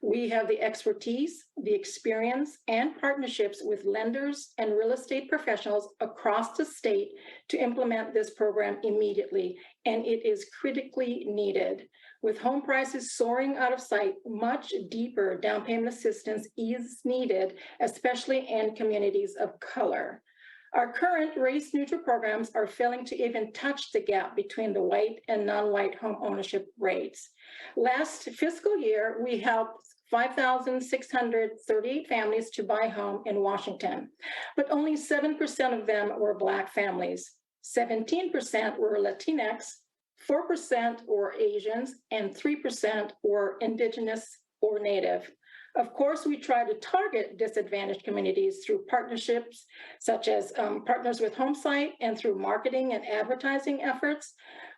We have the expertise, the experience, and partnerships with lenders and real estate professionals across the state to implement this program immediately, and it is critically needed. With home prices soaring out of sight, much deeper down payment assistance is needed, especially in communities of color. Our current race-neutral programs are failing to even touch the gap between the white and non-white home ownership rates. Last fiscal year, we helped 5,638 families to buy a home in Washington, but only 7% of them were Black families. 17% were Latinx, 4% were Asians, and 3% were Indigenous or Native. Of course, we try to target disadvantaged communities through partnerships such as Partners with Homesight and through marketing and advertising efforts.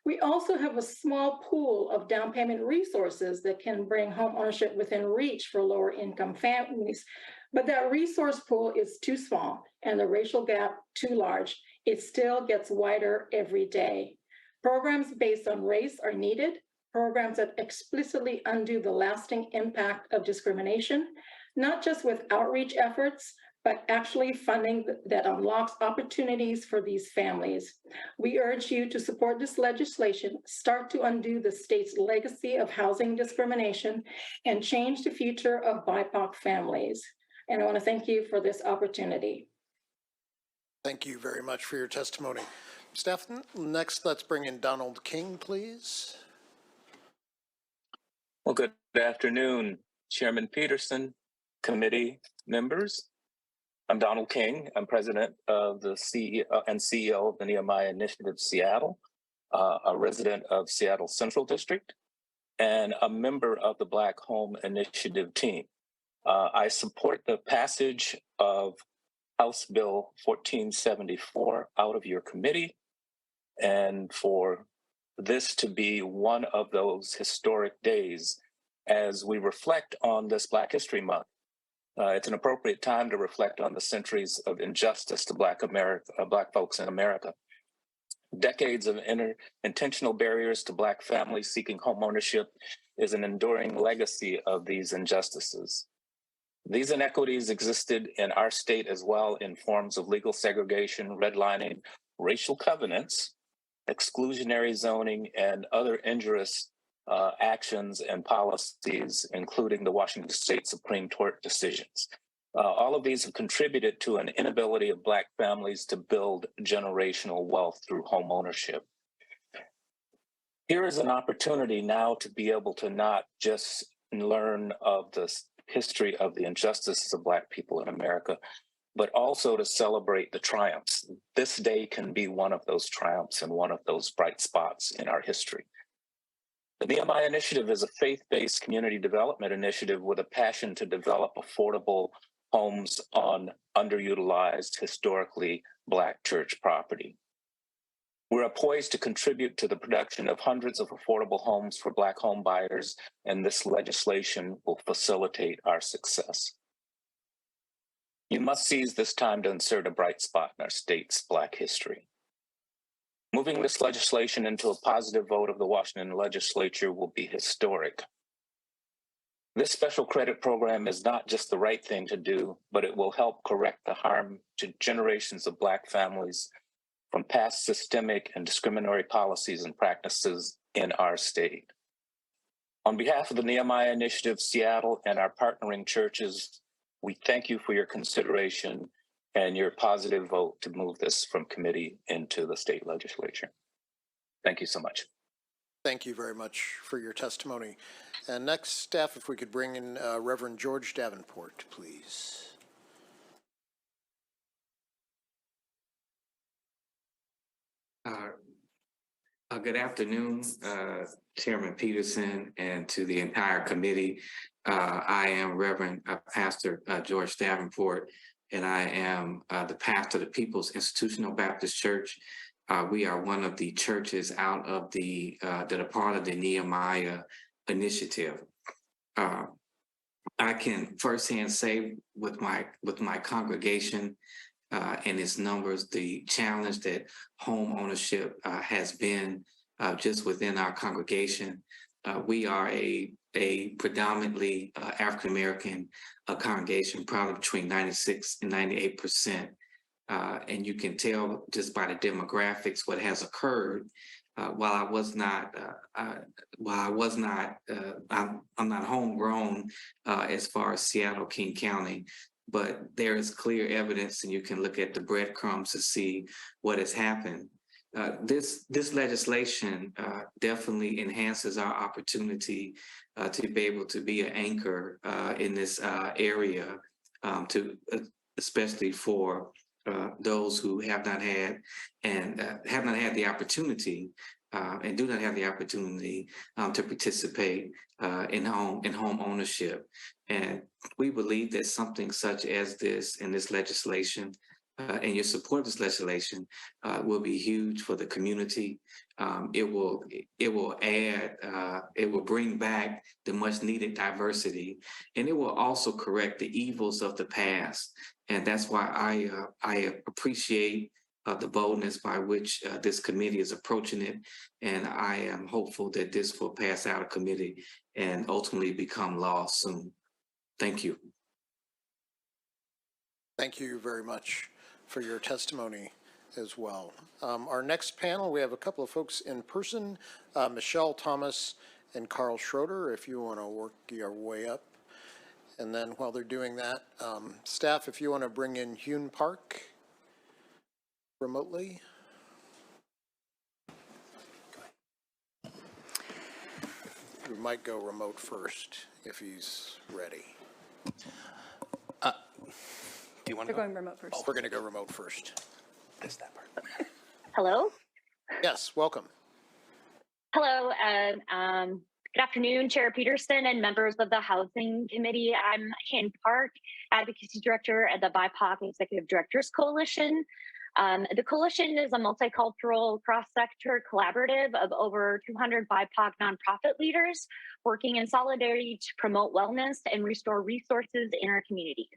We also have a small pool of down payment resources that can bring home ownership within reach for lower income families. But that resource pool is too small and the racial gap too large. It still gets wider every day. Programs based on race are needed, programs that explicitly undo the lasting impact of discrimination, not just with outreach efforts, but actually funding that unlocks opportunities for these families. We urge you to support this legislation, start to undo the state's legacy of housing discrimination, and change the future of BIPOC families. And I want to thank you for this opportunity. Thank you very much for your testimony. Staff, next, let's bring in Donald King, please. Well, good afternoon, Chairman Peterson, committee members. I'm Donald King. I'm president of the CEO of the Nehemiah Initiative Seattle, a resident of Seattle Central District, and a member of the Black Home Initiative team. I support the passage of House Bill 1474 out of your committee, and for this to be one of those historic days as we reflect on this Black History Month. It's an appropriate time to reflect on the centuries of injustice to Black folks in America. Decades of intentional barriers to Black families seeking home ownership is an enduring legacy of these injustices. These inequities existed in our state as well in forms of legal segregation, redlining, racial covenants, exclusionary zoning, and other injurious actions and policies, including the Washington State Supreme Court decisions. All of these have contributed to an inability of Black families to build generational wealth through home ownership. Here is an opportunity now to be able to not just learn of the history of the injustices of Black people in America, but also to celebrate the triumphs. This day can be one of those triumphs and one of those bright spots in our history. The Nehemiah Initiative is a faith-based community development initiative with a passion to develop affordable homes on underutilized, historically Black church property. We're poised to contribute to the production of hundreds of affordable homes for Black home buyers, and this legislation will facilitate our success. You must seize this time to insert a bright spot in our state's Black history. Moving this legislation into a positive vote of the Washington legislature will be historic. This special credit program is not just the right thing to do, but it will help correct the harm to generations of Black families from past systemic and discriminatory policies and practices in our state. On behalf of the Nehemiah Initiative Seattle and our partnering churches, we thank you for your consideration and your positive vote to move this from committee into the state legislature. Thank you so much. Thank you very much for your testimony. And next, staff, if we could bring in Reverend George Davenport, please. Good afternoon, Chairman Peterson, and to the entire committee. I am Reverend Pastor George Davenport, and I am the pastor of the People's Institutional Baptist Church. We are one of the churches out of that are part of the Nehemiah Initiative. I can firsthand say with my congregation and its numbers, the challenge that home ownership has been just within our congregation. We are a predominantly African-American congregation, probably between 96 and 98%. And you can tell just by the demographics what has occurred. I'm not homegrown as far as Seattle, King County, but there is clear evidence, and you can look at the breadcrumbs to see what has happened. This legislation definitely enhances our opportunity to be able to be an anchor in this area, especially for those who have not had the opportunity and do not have the opportunity to participate in home ownership. And we believe that something such as this and this legislation and your support of this legislation will be huge for the community. It will add, it will bring back the much needed diversity, and it will also correct the evils of the past. And that's why I appreciate the boldness by which this committee is approaching it. And I am hopeful that this will pass out of committee and ultimately become law soon. Thank you. Thank you very much for your testimony as well. Our next panel, we have a couple of folks in person, Michelle Thomas and Carl Schroeder, if you want to work your way up. And then while they're doing that, staff, if you want to bring in Hune Park remotely. We might go remote first if he's ready. Do you want to We're going remote first. Oh, we're going to go remote first. Missed that part. Hello? Yes, welcome. Hello. Good afternoon, Chair Peterson and members of the Housing Committee. I'm Hune Park, Advocacy Director at the BIPOC Executive Directors Coalition. The coalition is a multicultural cross-sector collaborative of over 200 BIPOC nonprofit leaders working in solidarity to promote wellness and restore resources in our communities.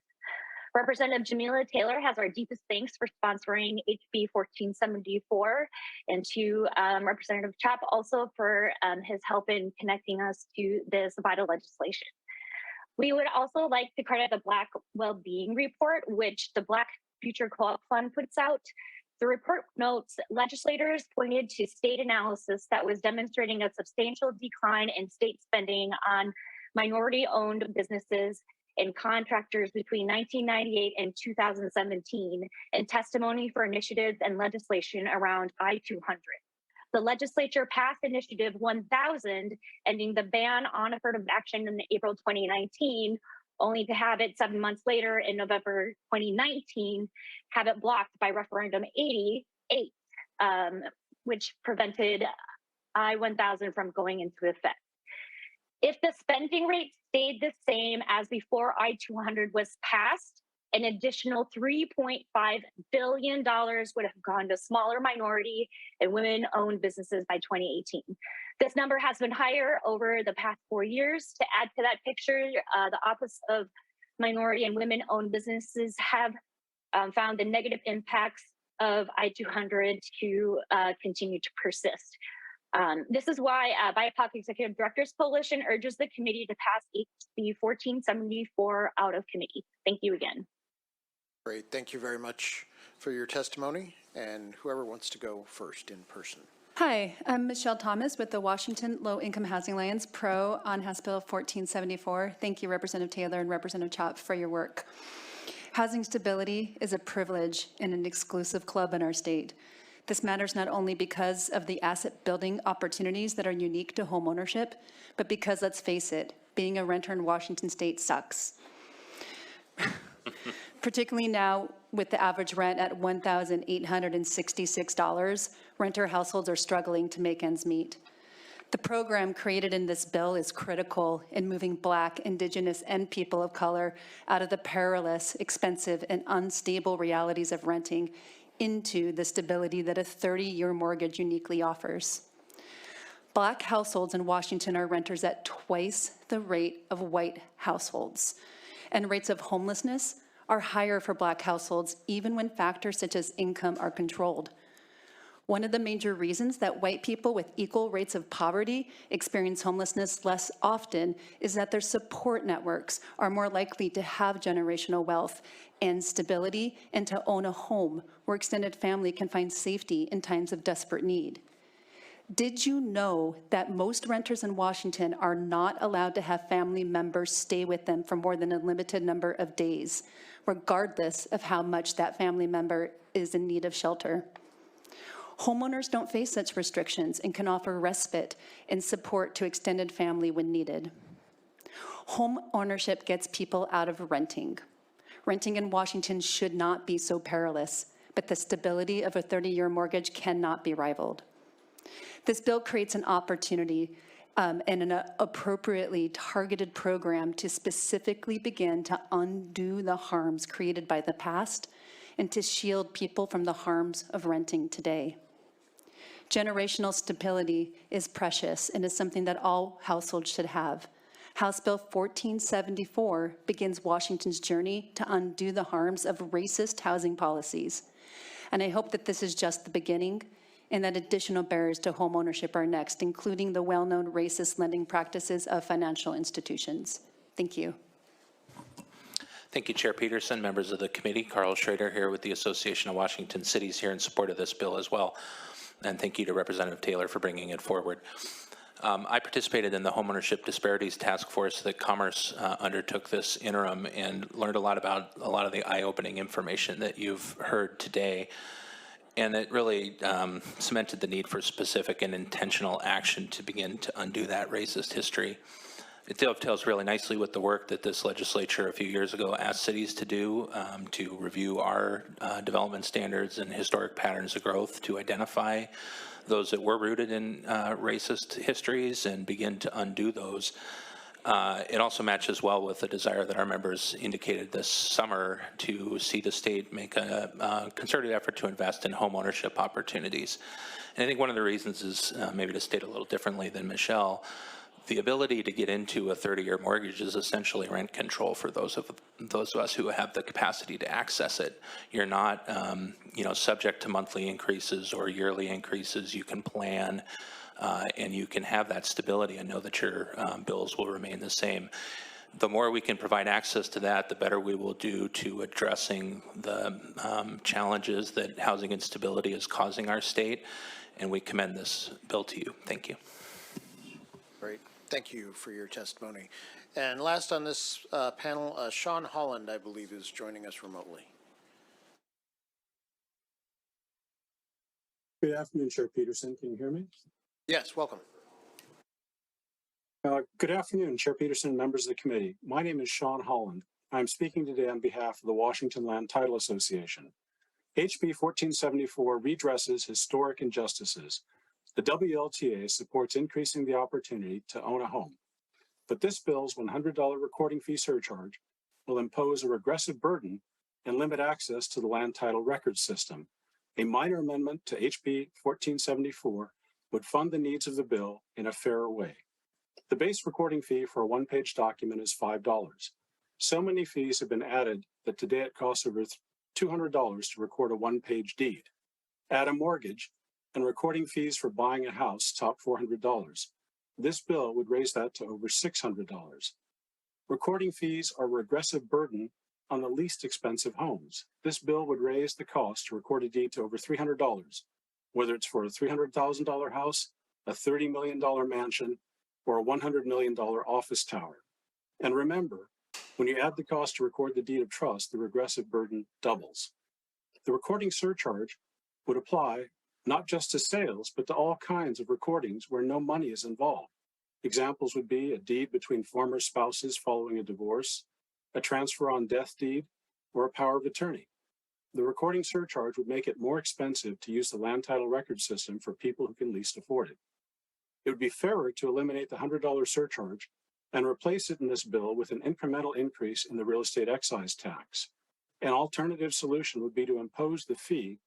Representative Jamila Taylor has our deepest thanks for sponsoring HB 1474, and to Representative Chop also for his help in connecting us to this vital legislation. We would also like to credit the Black Wellbeing Report, which the Black Future Co-op Fund puts out. The report notes legislators pointed to state analysis that was demonstrating a substantial decline in state spending on minority-owned businesses and contractors between 1998 and 2017, and testimony for initiatives and legislation around I-200. The legislature passed Initiative 1000, ending the ban on affirmative action in April 2019, only to have it 7 months later in November 2019, have it blocked by Referendum 88, which prevented I-1000 from going into effect. If the spending rate stayed the same as before I-200 was passed, an additional $3.5 billion would have gone to smaller minority and women-owned businesses by 2018. This number has been higher over the past 4 years. To add to that picture, the Office of Minority and Women-Owned Businesses have found the negative impacts of I-200 to continue to persist. This is why BIPOC Executive Directors Coalition urges the committee to pass HB 1474 out of committee. Thank you again. Great, thank you very much for your testimony, and whoever wants to go first in person. Hi, I'm Michelle Thomas with the Washington Low Income Housing Alliance Pro on House Bill 1474. Thank you, Representative Taylor and Representative Chop, for your work. Housing stability is a privilege and an exclusive club in our state. This matters not only because of the asset building opportunities that are unique to homeownership, but because, let's face it, being a renter in Washington state sucks. Particularly now with the average rent at $1,866, renter households are struggling to make ends meet. The program created in this bill is critical in moving Black, Indigenous, and people of color out of the perilous, expensive, and unstable realities of renting into the stability that a 30-year mortgage uniquely offers. Black households in Washington are renters at twice the rate of white households, and rates of homelessness are higher for Black households even when factors such as income are controlled. One of the major reasons that white people with equal rates of poverty experience homelessness less often is that their support networks are more likely to have generational wealth and stability and to own a home where extended family can find safety in times of desperate need. Did you know that most renters in Washington are not allowed to have family members stay with them for more than a limited number of days, regardless of how much that family member is in need of shelter? Homeowners don't face such restrictions and can offer respite and support to extended family when needed. Home ownership gets people out of renting. Renting in Washington should not be so perilous, but the stability of a 30-year mortgage cannot be rivaled. This bill creates an opportunity and an appropriately targeted program to specifically begin to undo the harms created by the past and to shield people from the harms of renting today. Generational stability is precious and is something that all households should have. House Bill 1474 begins Washington's journey to undo the harms of racist housing policies. And I hope that this is just the beginning and that additional barriers to homeownership are next, including the well-known racist lending practices of financial institutions. Thank you. Thank you, Chair Peterson, members of the committee. Carl Schrader here with the Association of Washington Cities here in support of this bill as well. And thank you to Representative Taylor for bringing it forward. I participated in the Homeownership Disparities Task Force that Commerce undertook this interim and learned a lot about a lot of the eye-opening information that you've heard today. And it really cemented the need for specific and intentional action to begin to undo that racist history. It dovetails really nicely with the work that this legislature a few years ago asked cities to do to review our development standards and historic patterns of growth to identify those that were rooted in racist histories and begin to undo those. It also matches well with the desire that our members indicated this summer to see the state make a concerted effort to invest in home ownership opportunities. And I think one of the reasons is, maybe to state a little differently than Michelle, the ability to get into a 30-year mortgage is essentially rent control for those of us who have the capacity to access it. You're not, subject to monthly increases or yearly increases. You can plan, and you can have that stability and know that your bills will remain the same. The more we can provide access to that, the better we will do to addressing the challenges that housing instability is causing our state. And we commend this bill to you. Thank you. Great. Thank you for your testimony. And last on this panel, Sean Holland, I believe, is joining us remotely. Good afternoon, Chair Peterson. Can you hear me? Yes, welcome. Good afternoon, Chair Peterson, members of the committee. My name is Sean Holland. I'm speaking today on behalf of the Washington Land Title Association. HB 1474 redresses historic injustices. The WLTA supports increasing the opportunity to own a home. But this bill's $100 recording fee surcharge will impose a regressive burden and limit access to the land title records system. A minor amendment to HB 1474 would fund the needs of the bill in a fairer way. The base recording fee for a one-page document is $5. So many fees have been added that today it costs over $200 to record a one-page deed. Add a mortgage, and recording fees for buying a house top $400. This bill would raise that to over $600. Recording fees are a regressive burden on the least expensive homes. This bill would raise the cost to record a deed to over $300, whether it's for a $300,000 house, a $30 million mansion, or a $100 million office tower. And remember, when you add the cost to record the deed of trust, the regressive burden doubles. The recording surcharge would apply not just to sales, but to all kinds of recordings where no money is involved. Examples would be a deed between former spouses following a divorce, a transfer on death deed, or a power of attorney. The recording surcharge would make it more expensive to use the land title record system for people who can least afford it. It would be fairer to eliminate the $100 surcharge and replace it in this bill with an incremental increase in the real estate excise tax. An alternative solution would be to impose the fee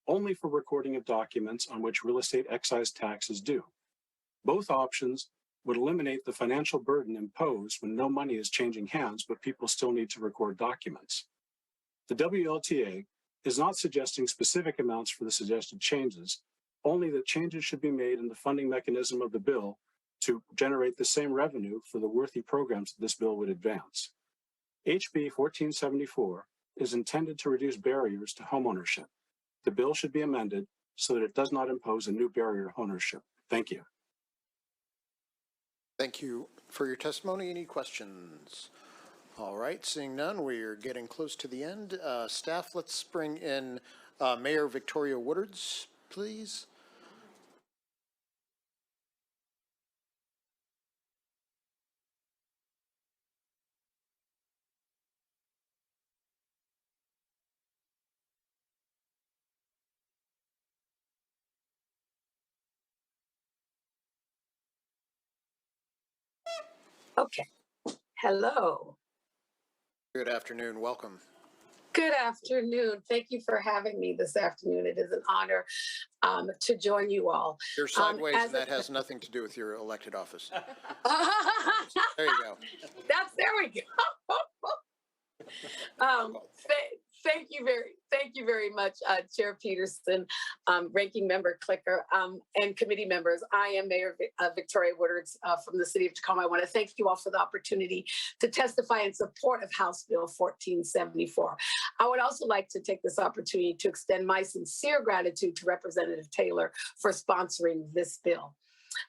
only for recording of documents on which real estate excise tax is due. Both options would eliminate the financial burden imposed when no money is changing hands, but people still need to record documents. The WLTA is not suggesting specific amounts for the suggested changes, only that changes should be made in the funding mechanism of the bill to generate the same revenue for the worthy programs that this bill would advance. HB 1474 is intended to reduce barriers to homeownership. The bill should be amended so that it does not impose a new barrier to ownership. Thank you. Thank you for your testimony. Any questions? All right, seeing none, we are getting close to the end. Staff, let's bring in Mayor Victoria Woodards, please. Okay. Hello. Good afternoon. Welcome. Good afternoon. Thank you for having me this afternoon. It is an honor to join you all. You're sideways, and that has nothing to do with your elected office. There you go. There we go. Thank you very much, Chair Peterson, Ranking Member Clicker, and committee members. I am Mayor Victoria Woodwards from the City of Tacoma. I want to thank you all for the opportunity to testify in support of House Bill 1474. I would also like to take this opportunity to extend my sincere gratitude to Representative Taylor for sponsoring this bill.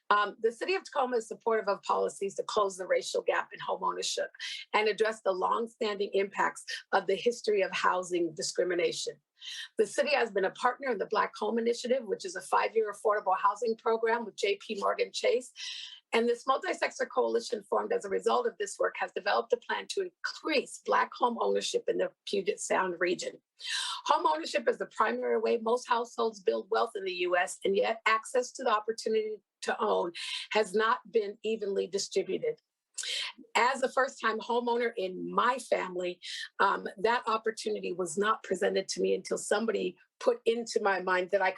The City of Tacoma is supportive of policies to close the racial gap in homeownership and address the longstanding impacts of the history of housing discrimination. The city has been a partner in the Black Home Initiative, which is a 5-year affordable housing program with J.P. Morgan Chase. And this multi-sector coalition formed as a result of this work has developed a plan to increase Black home ownership in the Puget Sound region. Home ownership is the primary way most households build wealth in the U.S., and yet access to the opportunity to own has not been evenly distributed. As a first-time homeowner in my family, that opportunity was not presented to me until somebody put into my mind that I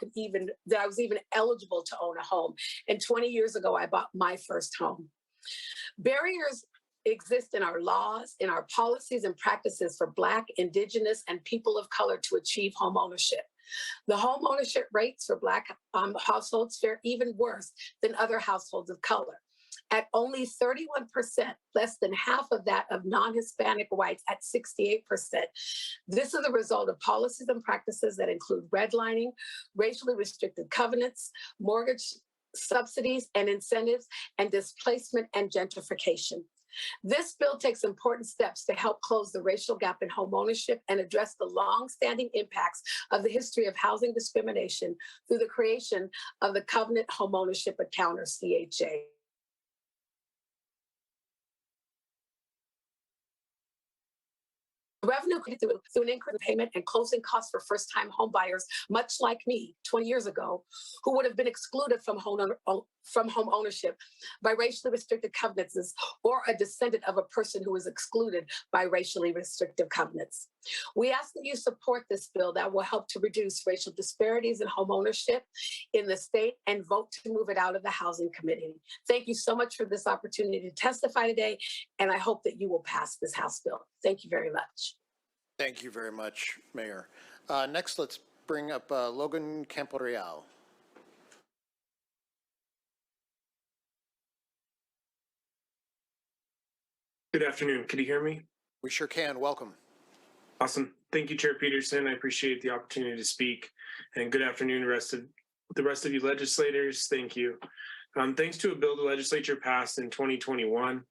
was even eligible to own a home. And 20 years ago, I bought my first home. Barriers exist in our laws, in our policies and practices for Black, Indigenous, and people of color to achieve home ownership. The home ownership rates for Black households fare even worse than other households of color. At only 31%, less than half of that of non-Hispanic whites at 68%. This is the result of policies and practices that include redlining, racially restricted covenants, mortgage subsidies and incentives, and displacement and gentrification. This bill takes important steps to help close the racial gap in homeownership and address the long-standing impacts of the history of housing discrimination through the creation of the Covenant Homeownership Account, or CHA. Revenue through an increase in payment and closing costs for first-time home buyers, much like me 20 years ago, who would have been excluded from home ownership by racially restricted covenants, or a descendant of a person who was excluded by racially restrictive covenants. We ask that you support this bill that will help to reduce racial disparities in home ownership in the state and vote to move it out of the Housing Committee. Thank you so much for this opportunity to testify today, and I hope that you will pass this House bill. Thank you very much. Thank you very much, Mayor. Next, let's bring up Logan Camporeal. Good afternoon. Can you hear me? We sure can. Welcome. Awesome. Thank you, Chair Peterson. I appreciate the opportunity to speak. And good afternoon, the rest of you legislators. Thank you. Thanks to a bill the legislature passed in 2021,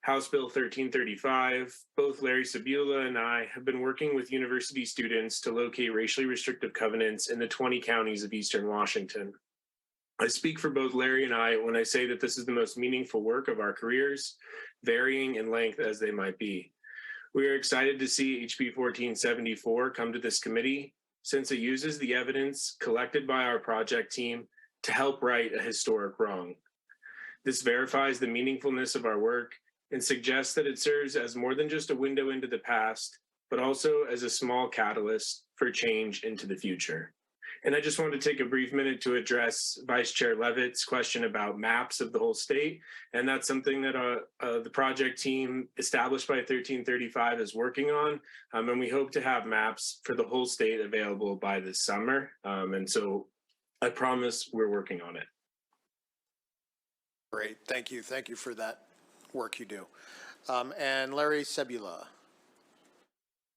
House Bill 1335, both Larry Sabula and I have been working with university students to locate racially restrictive covenants in the 20 counties of Eastern Washington. I speak for both Larry and I when I say that this is the most meaningful work of our careers, varying in length as they might be. We are excited to see HB 1474 come to this committee, since it uses the evidence collected by our project team to help right a historic wrong. This verifies the meaningfulness of our work and suggests that it serves as more than just a window into the past, but also as a small catalyst for change into the future. And I just wanted to take a brief minute to address Vice Chair Levitt's question about maps of the whole state. And that's something that the project team established by 1335 is working on. And we hope to have maps for the whole state available by this summer. And so I promise we're working on it. Great. Thank you. Thank you for that work you do. And Larry Sabula.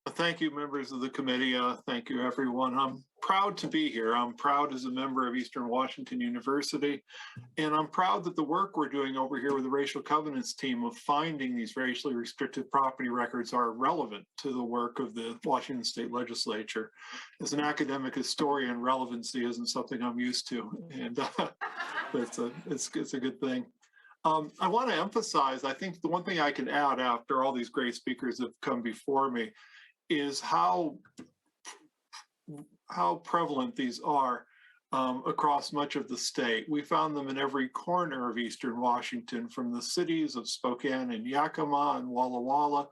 Thank you, members of the committee. Thank you, everyone. I'm proud to be here. I'm proud as a member of Eastern Washington University, and I'm proud that the work we're doing over here with the Racial Covenants team of finding these racially restricted property records are relevant to the work of the Washington State Legislature. As an academic historian, relevancy isn't something I'm used to, and it's a good thing. I want to emphasize, I think the one thing I can add after all these great speakers have come before me is how prevalent these are. across much of the state. We found them in every corner of Eastern Washington, from the cities of Spokane and Yakima and Walla Walla,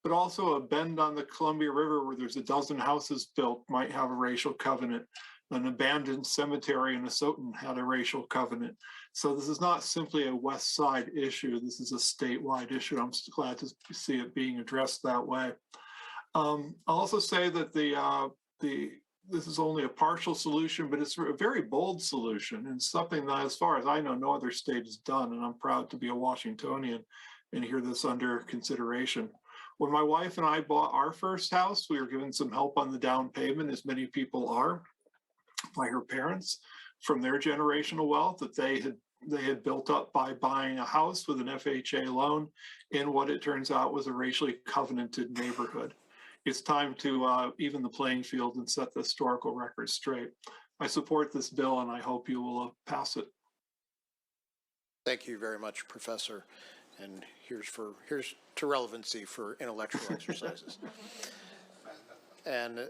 but also a bend on the Columbia River where there's a dozen houses built might have a racial covenant. An abandoned cemetery in Asotin had a racial covenant. So this is not simply a West Side issue. This is a statewide issue. I'm glad to see it being addressed that way. I'll also say that this is only a partial solution, but it's a very bold solution and something that, as far as I know, no other state has done. And I'm proud to be a Washingtonian and hear this under consideration. When my wife and I bought our first house, we were given some help on the down payment, as many people are, by her parents from their generational wealth that they had built up by buying a house with an FHA loan in what it turns out was a racially covenanted neighborhood. It's time to even the playing field and set the historical record straight. I support this bill and I hope you will pass it. Thank you very much, Professor. And here's to relevancy for intellectual exercises. And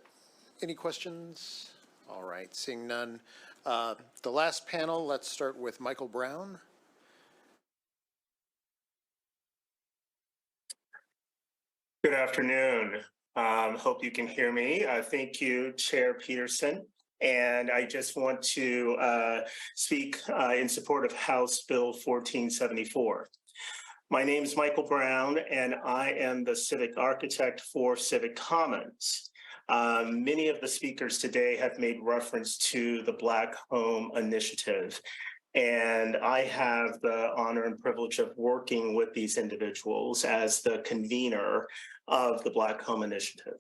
any questions? All right, seeing none. The last panel, let's start with Michael Brown. Good afternoon. Hope you can hear me. Thank you, Chair Peterson. And I just want to speak in support of House Bill 1474. My name is Michael Brown, and I am the civic architect for Civic Commons. Many of the speakers today have made reference to the Black Home Initiative, and I have the honor and privilege of working with these individuals as the convener of the Black Home Initiative.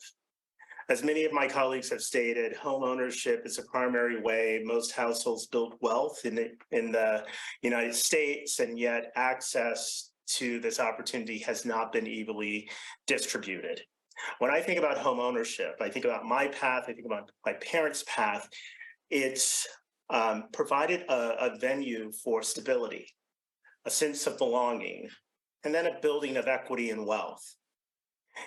As many of my colleagues have stated, home ownership is a primary way most households build wealth in the United States, and yet access to this opportunity has not been evenly distributed. When I think about home ownership, I think about my path, I think about my parents' path. It's provided a venue for stability, a sense of belonging, and then a building of equity and wealth.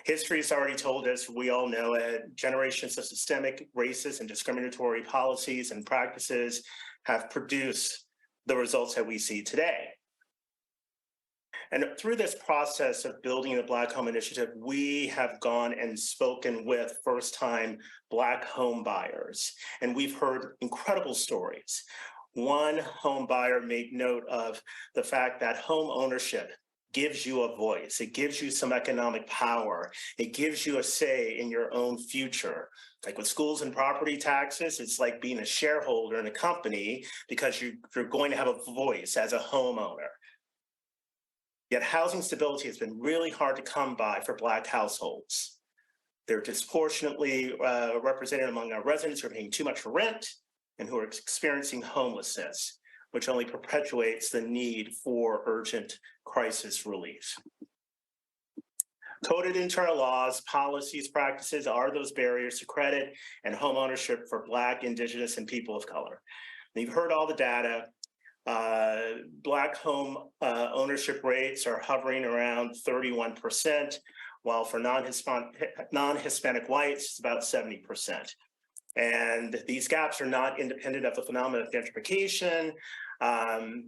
History has already told us, we all know it, generations of systemic, racist, and discriminatory policies and practices have produced the results that we see today. And through this process of building the Black Home Initiative, we have gone and spoken with first-time Black home buyers, and we've heard incredible stories. One home buyer made note of the fact that home ownership gives you a voice. It gives you some economic power. It gives you a say in your own future. Like with schools and property taxes, it's like being a shareholder in a company because you're going to have a voice as a homeowner. Yet housing stability has been really hard to come by for Black households. They're disproportionately represented among our residents who are paying too much for rent and who are experiencing homelessness, which only perpetuates the need for urgent crisis relief. Coded internal laws, policies, practices are those barriers to credit and home ownership for Black, Indigenous, and people of color. And you've heard all the data. Black home ownership rates are hovering around 31%, while for non-Hispanic whites, it's about 70%. And these gaps are not independent of the phenomenon of gentrification.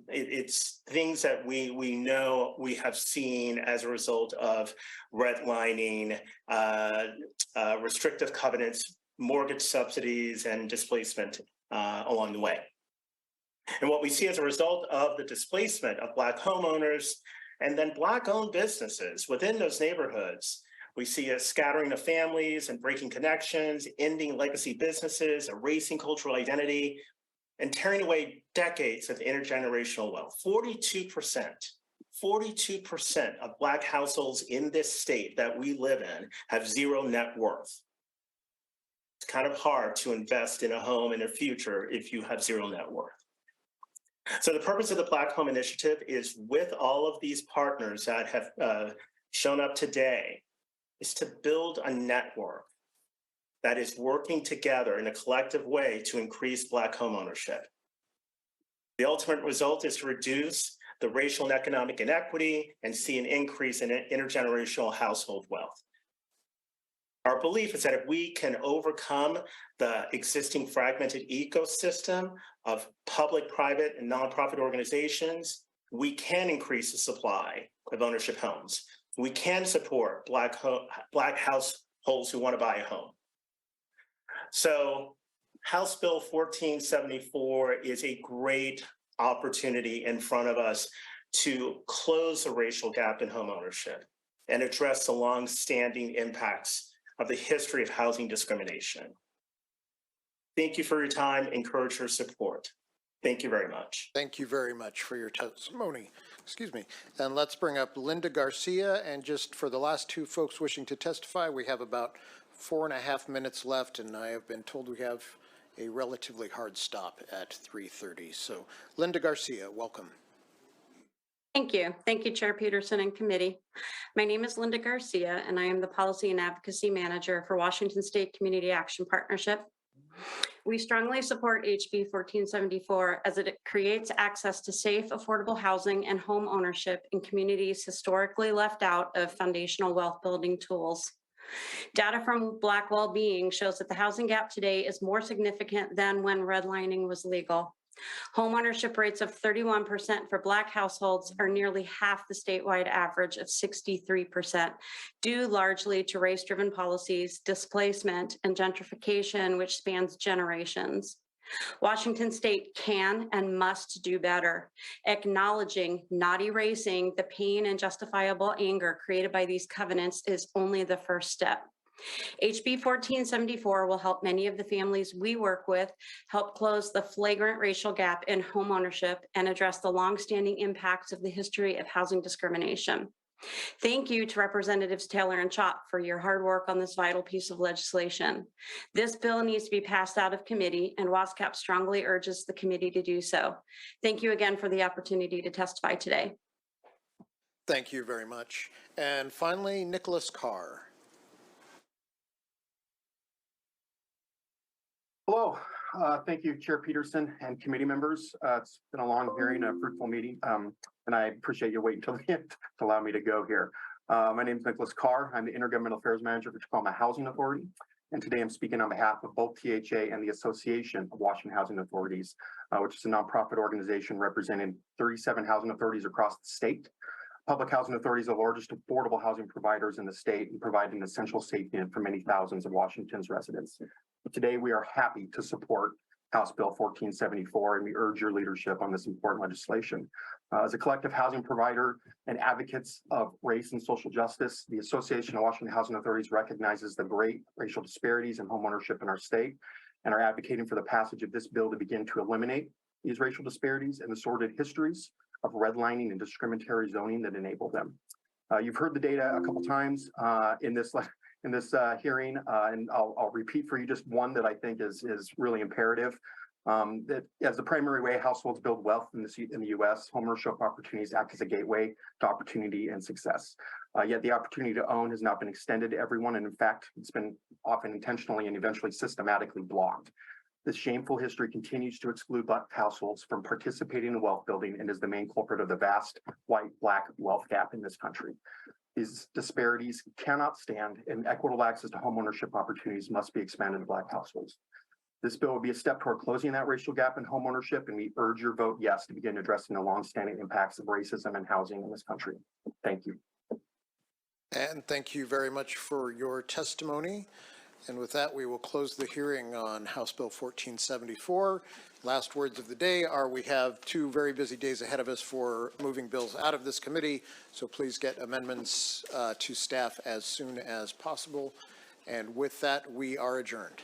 It's things that we know we have seen as a result of redlining, restrictive covenants, mortgage subsidies, and displacement along the way. And what we see as a result of the displacement of Black homeowners and then Black-owned businesses within those neighborhoods, we see a scattering of families and breaking connections, ending legacy businesses, erasing cultural identity, and tearing away decades of intergenerational wealth. 42% of Black households in this state that we live in have zero net worth. It's kind of hard to invest in a home in the future if you have zero net worth. So the purpose of the Black Home Initiative is, with all of these partners that have shown up today, is to build a network that is working together in a collective way to increase Black home ownership. The ultimate result is to reduce the racial and economic inequity and see an increase in intergenerational household wealth. Our belief is that if we can overcome the existing fragmented ecosystem of public, private, and nonprofit organizations, we can increase the supply of ownership homes. We can support Black households who want to buy a home. So House Bill 1474 is a great opportunity in front of us to close the racial gap in homeownership and address the long-standing impacts of the history of housing discrimination. Thank you for your time. Encourage your support. Thank you very much. Thank you very much for your testimony. Excuse me. And let's bring up Linda Garcia. And just for the last two folks wishing to testify, we have about 4.5 minutes left, and I have been told we have a relatively hard stop at 3:30. So Linda Garcia, welcome. Thank you. Thank you, Chair Peterson and committee. My name is Linda Garcia, and I am the Policy and Advocacy Manager for Washington State Community Action Partnership. We strongly support HB 1474 as it creates access to safe, affordable housing and home ownership in communities historically left out of foundational wealth building tools. Data from Black Wellbeing shows that the housing gap today is more significant than when redlining was legal. Homeownership rates of 31% for Black households are nearly half the statewide average of 63%, due largely to race-driven policies, displacement, and gentrification, which spans generations. Washington State can and must do better, acknowledging, not erasing, the pain and justifiable anger created by these covenants is only the first step. HB 1474 will help many of the families we work with help close the flagrant racial gap in homeownership and address the longstanding impacts of the history of housing discrimination. Thank you to Representatives Taylor and Chop for your hard work on this vital piece of legislation. This bill needs to be passed out of committee, and WASCAP strongly urges the committee to do so. Thank you again for the opportunity to testify today. Thank you very much. And finally, Nicholas Carr. Hello, thank you, Chair Peterson and committee members. It's been a long hearing, a fruitful meeting, and I appreciate you waiting until the end to allow me to go here. My name is Nicholas Carr. I'm the Intergovernmental Affairs Manager for Tacoma Housing Authority, and today I'm speaking on behalf of both THA and the Association of Washington Housing Authorities, which is a nonprofit organization representing 37 housing authorities across the state. Public housing authorities are the largest affordable housing providers in the state and provide an essential safety net for many thousands of Washington's residents. Today, we are happy to support House Bill 1474, and we urge your leadership on this important legislation. As a collective housing provider and advocates of race and social justice, the Association of Washington Housing Authorities recognizes the great racial disparities in homeownership in our state and are advocating for the passage of this bill to begin to eliminate these racial disparities and the sordid histories of redlining and discriminatory zoning that enable them. You've heard the data a couple times in this hearing, and I'll repeat for you just one that I think is really imperative. That as the primary way households build wealth in the U.S., homeownership opportunities act as a gateway to opportunity and success. Yet the opportunity to own has not been extended to everyone, and in fact, it's been often intentionally and eventually systematically blocked. This shameful history continues to exclude Black households from participating in wealth building and is the main culprit of the vast white-Black wealth gap in this country. These disparities cannot stand, and equitable access to homeownership opportunities must be expanded to Black households. This bill will be a step toward closing that racial gap in homeownership, and we urge your vote yes to begin addressing the longstanding impacts of racism and housing in this country. Thank you. And thank you very much for your testimony. And with that, we will close the hearing on House Bill 1474. Last words of the day are we have 2 very busy days ahead of us for moving bills out of this committee, so please get amendments to staff as soon as possible. And with that, we are adjourned.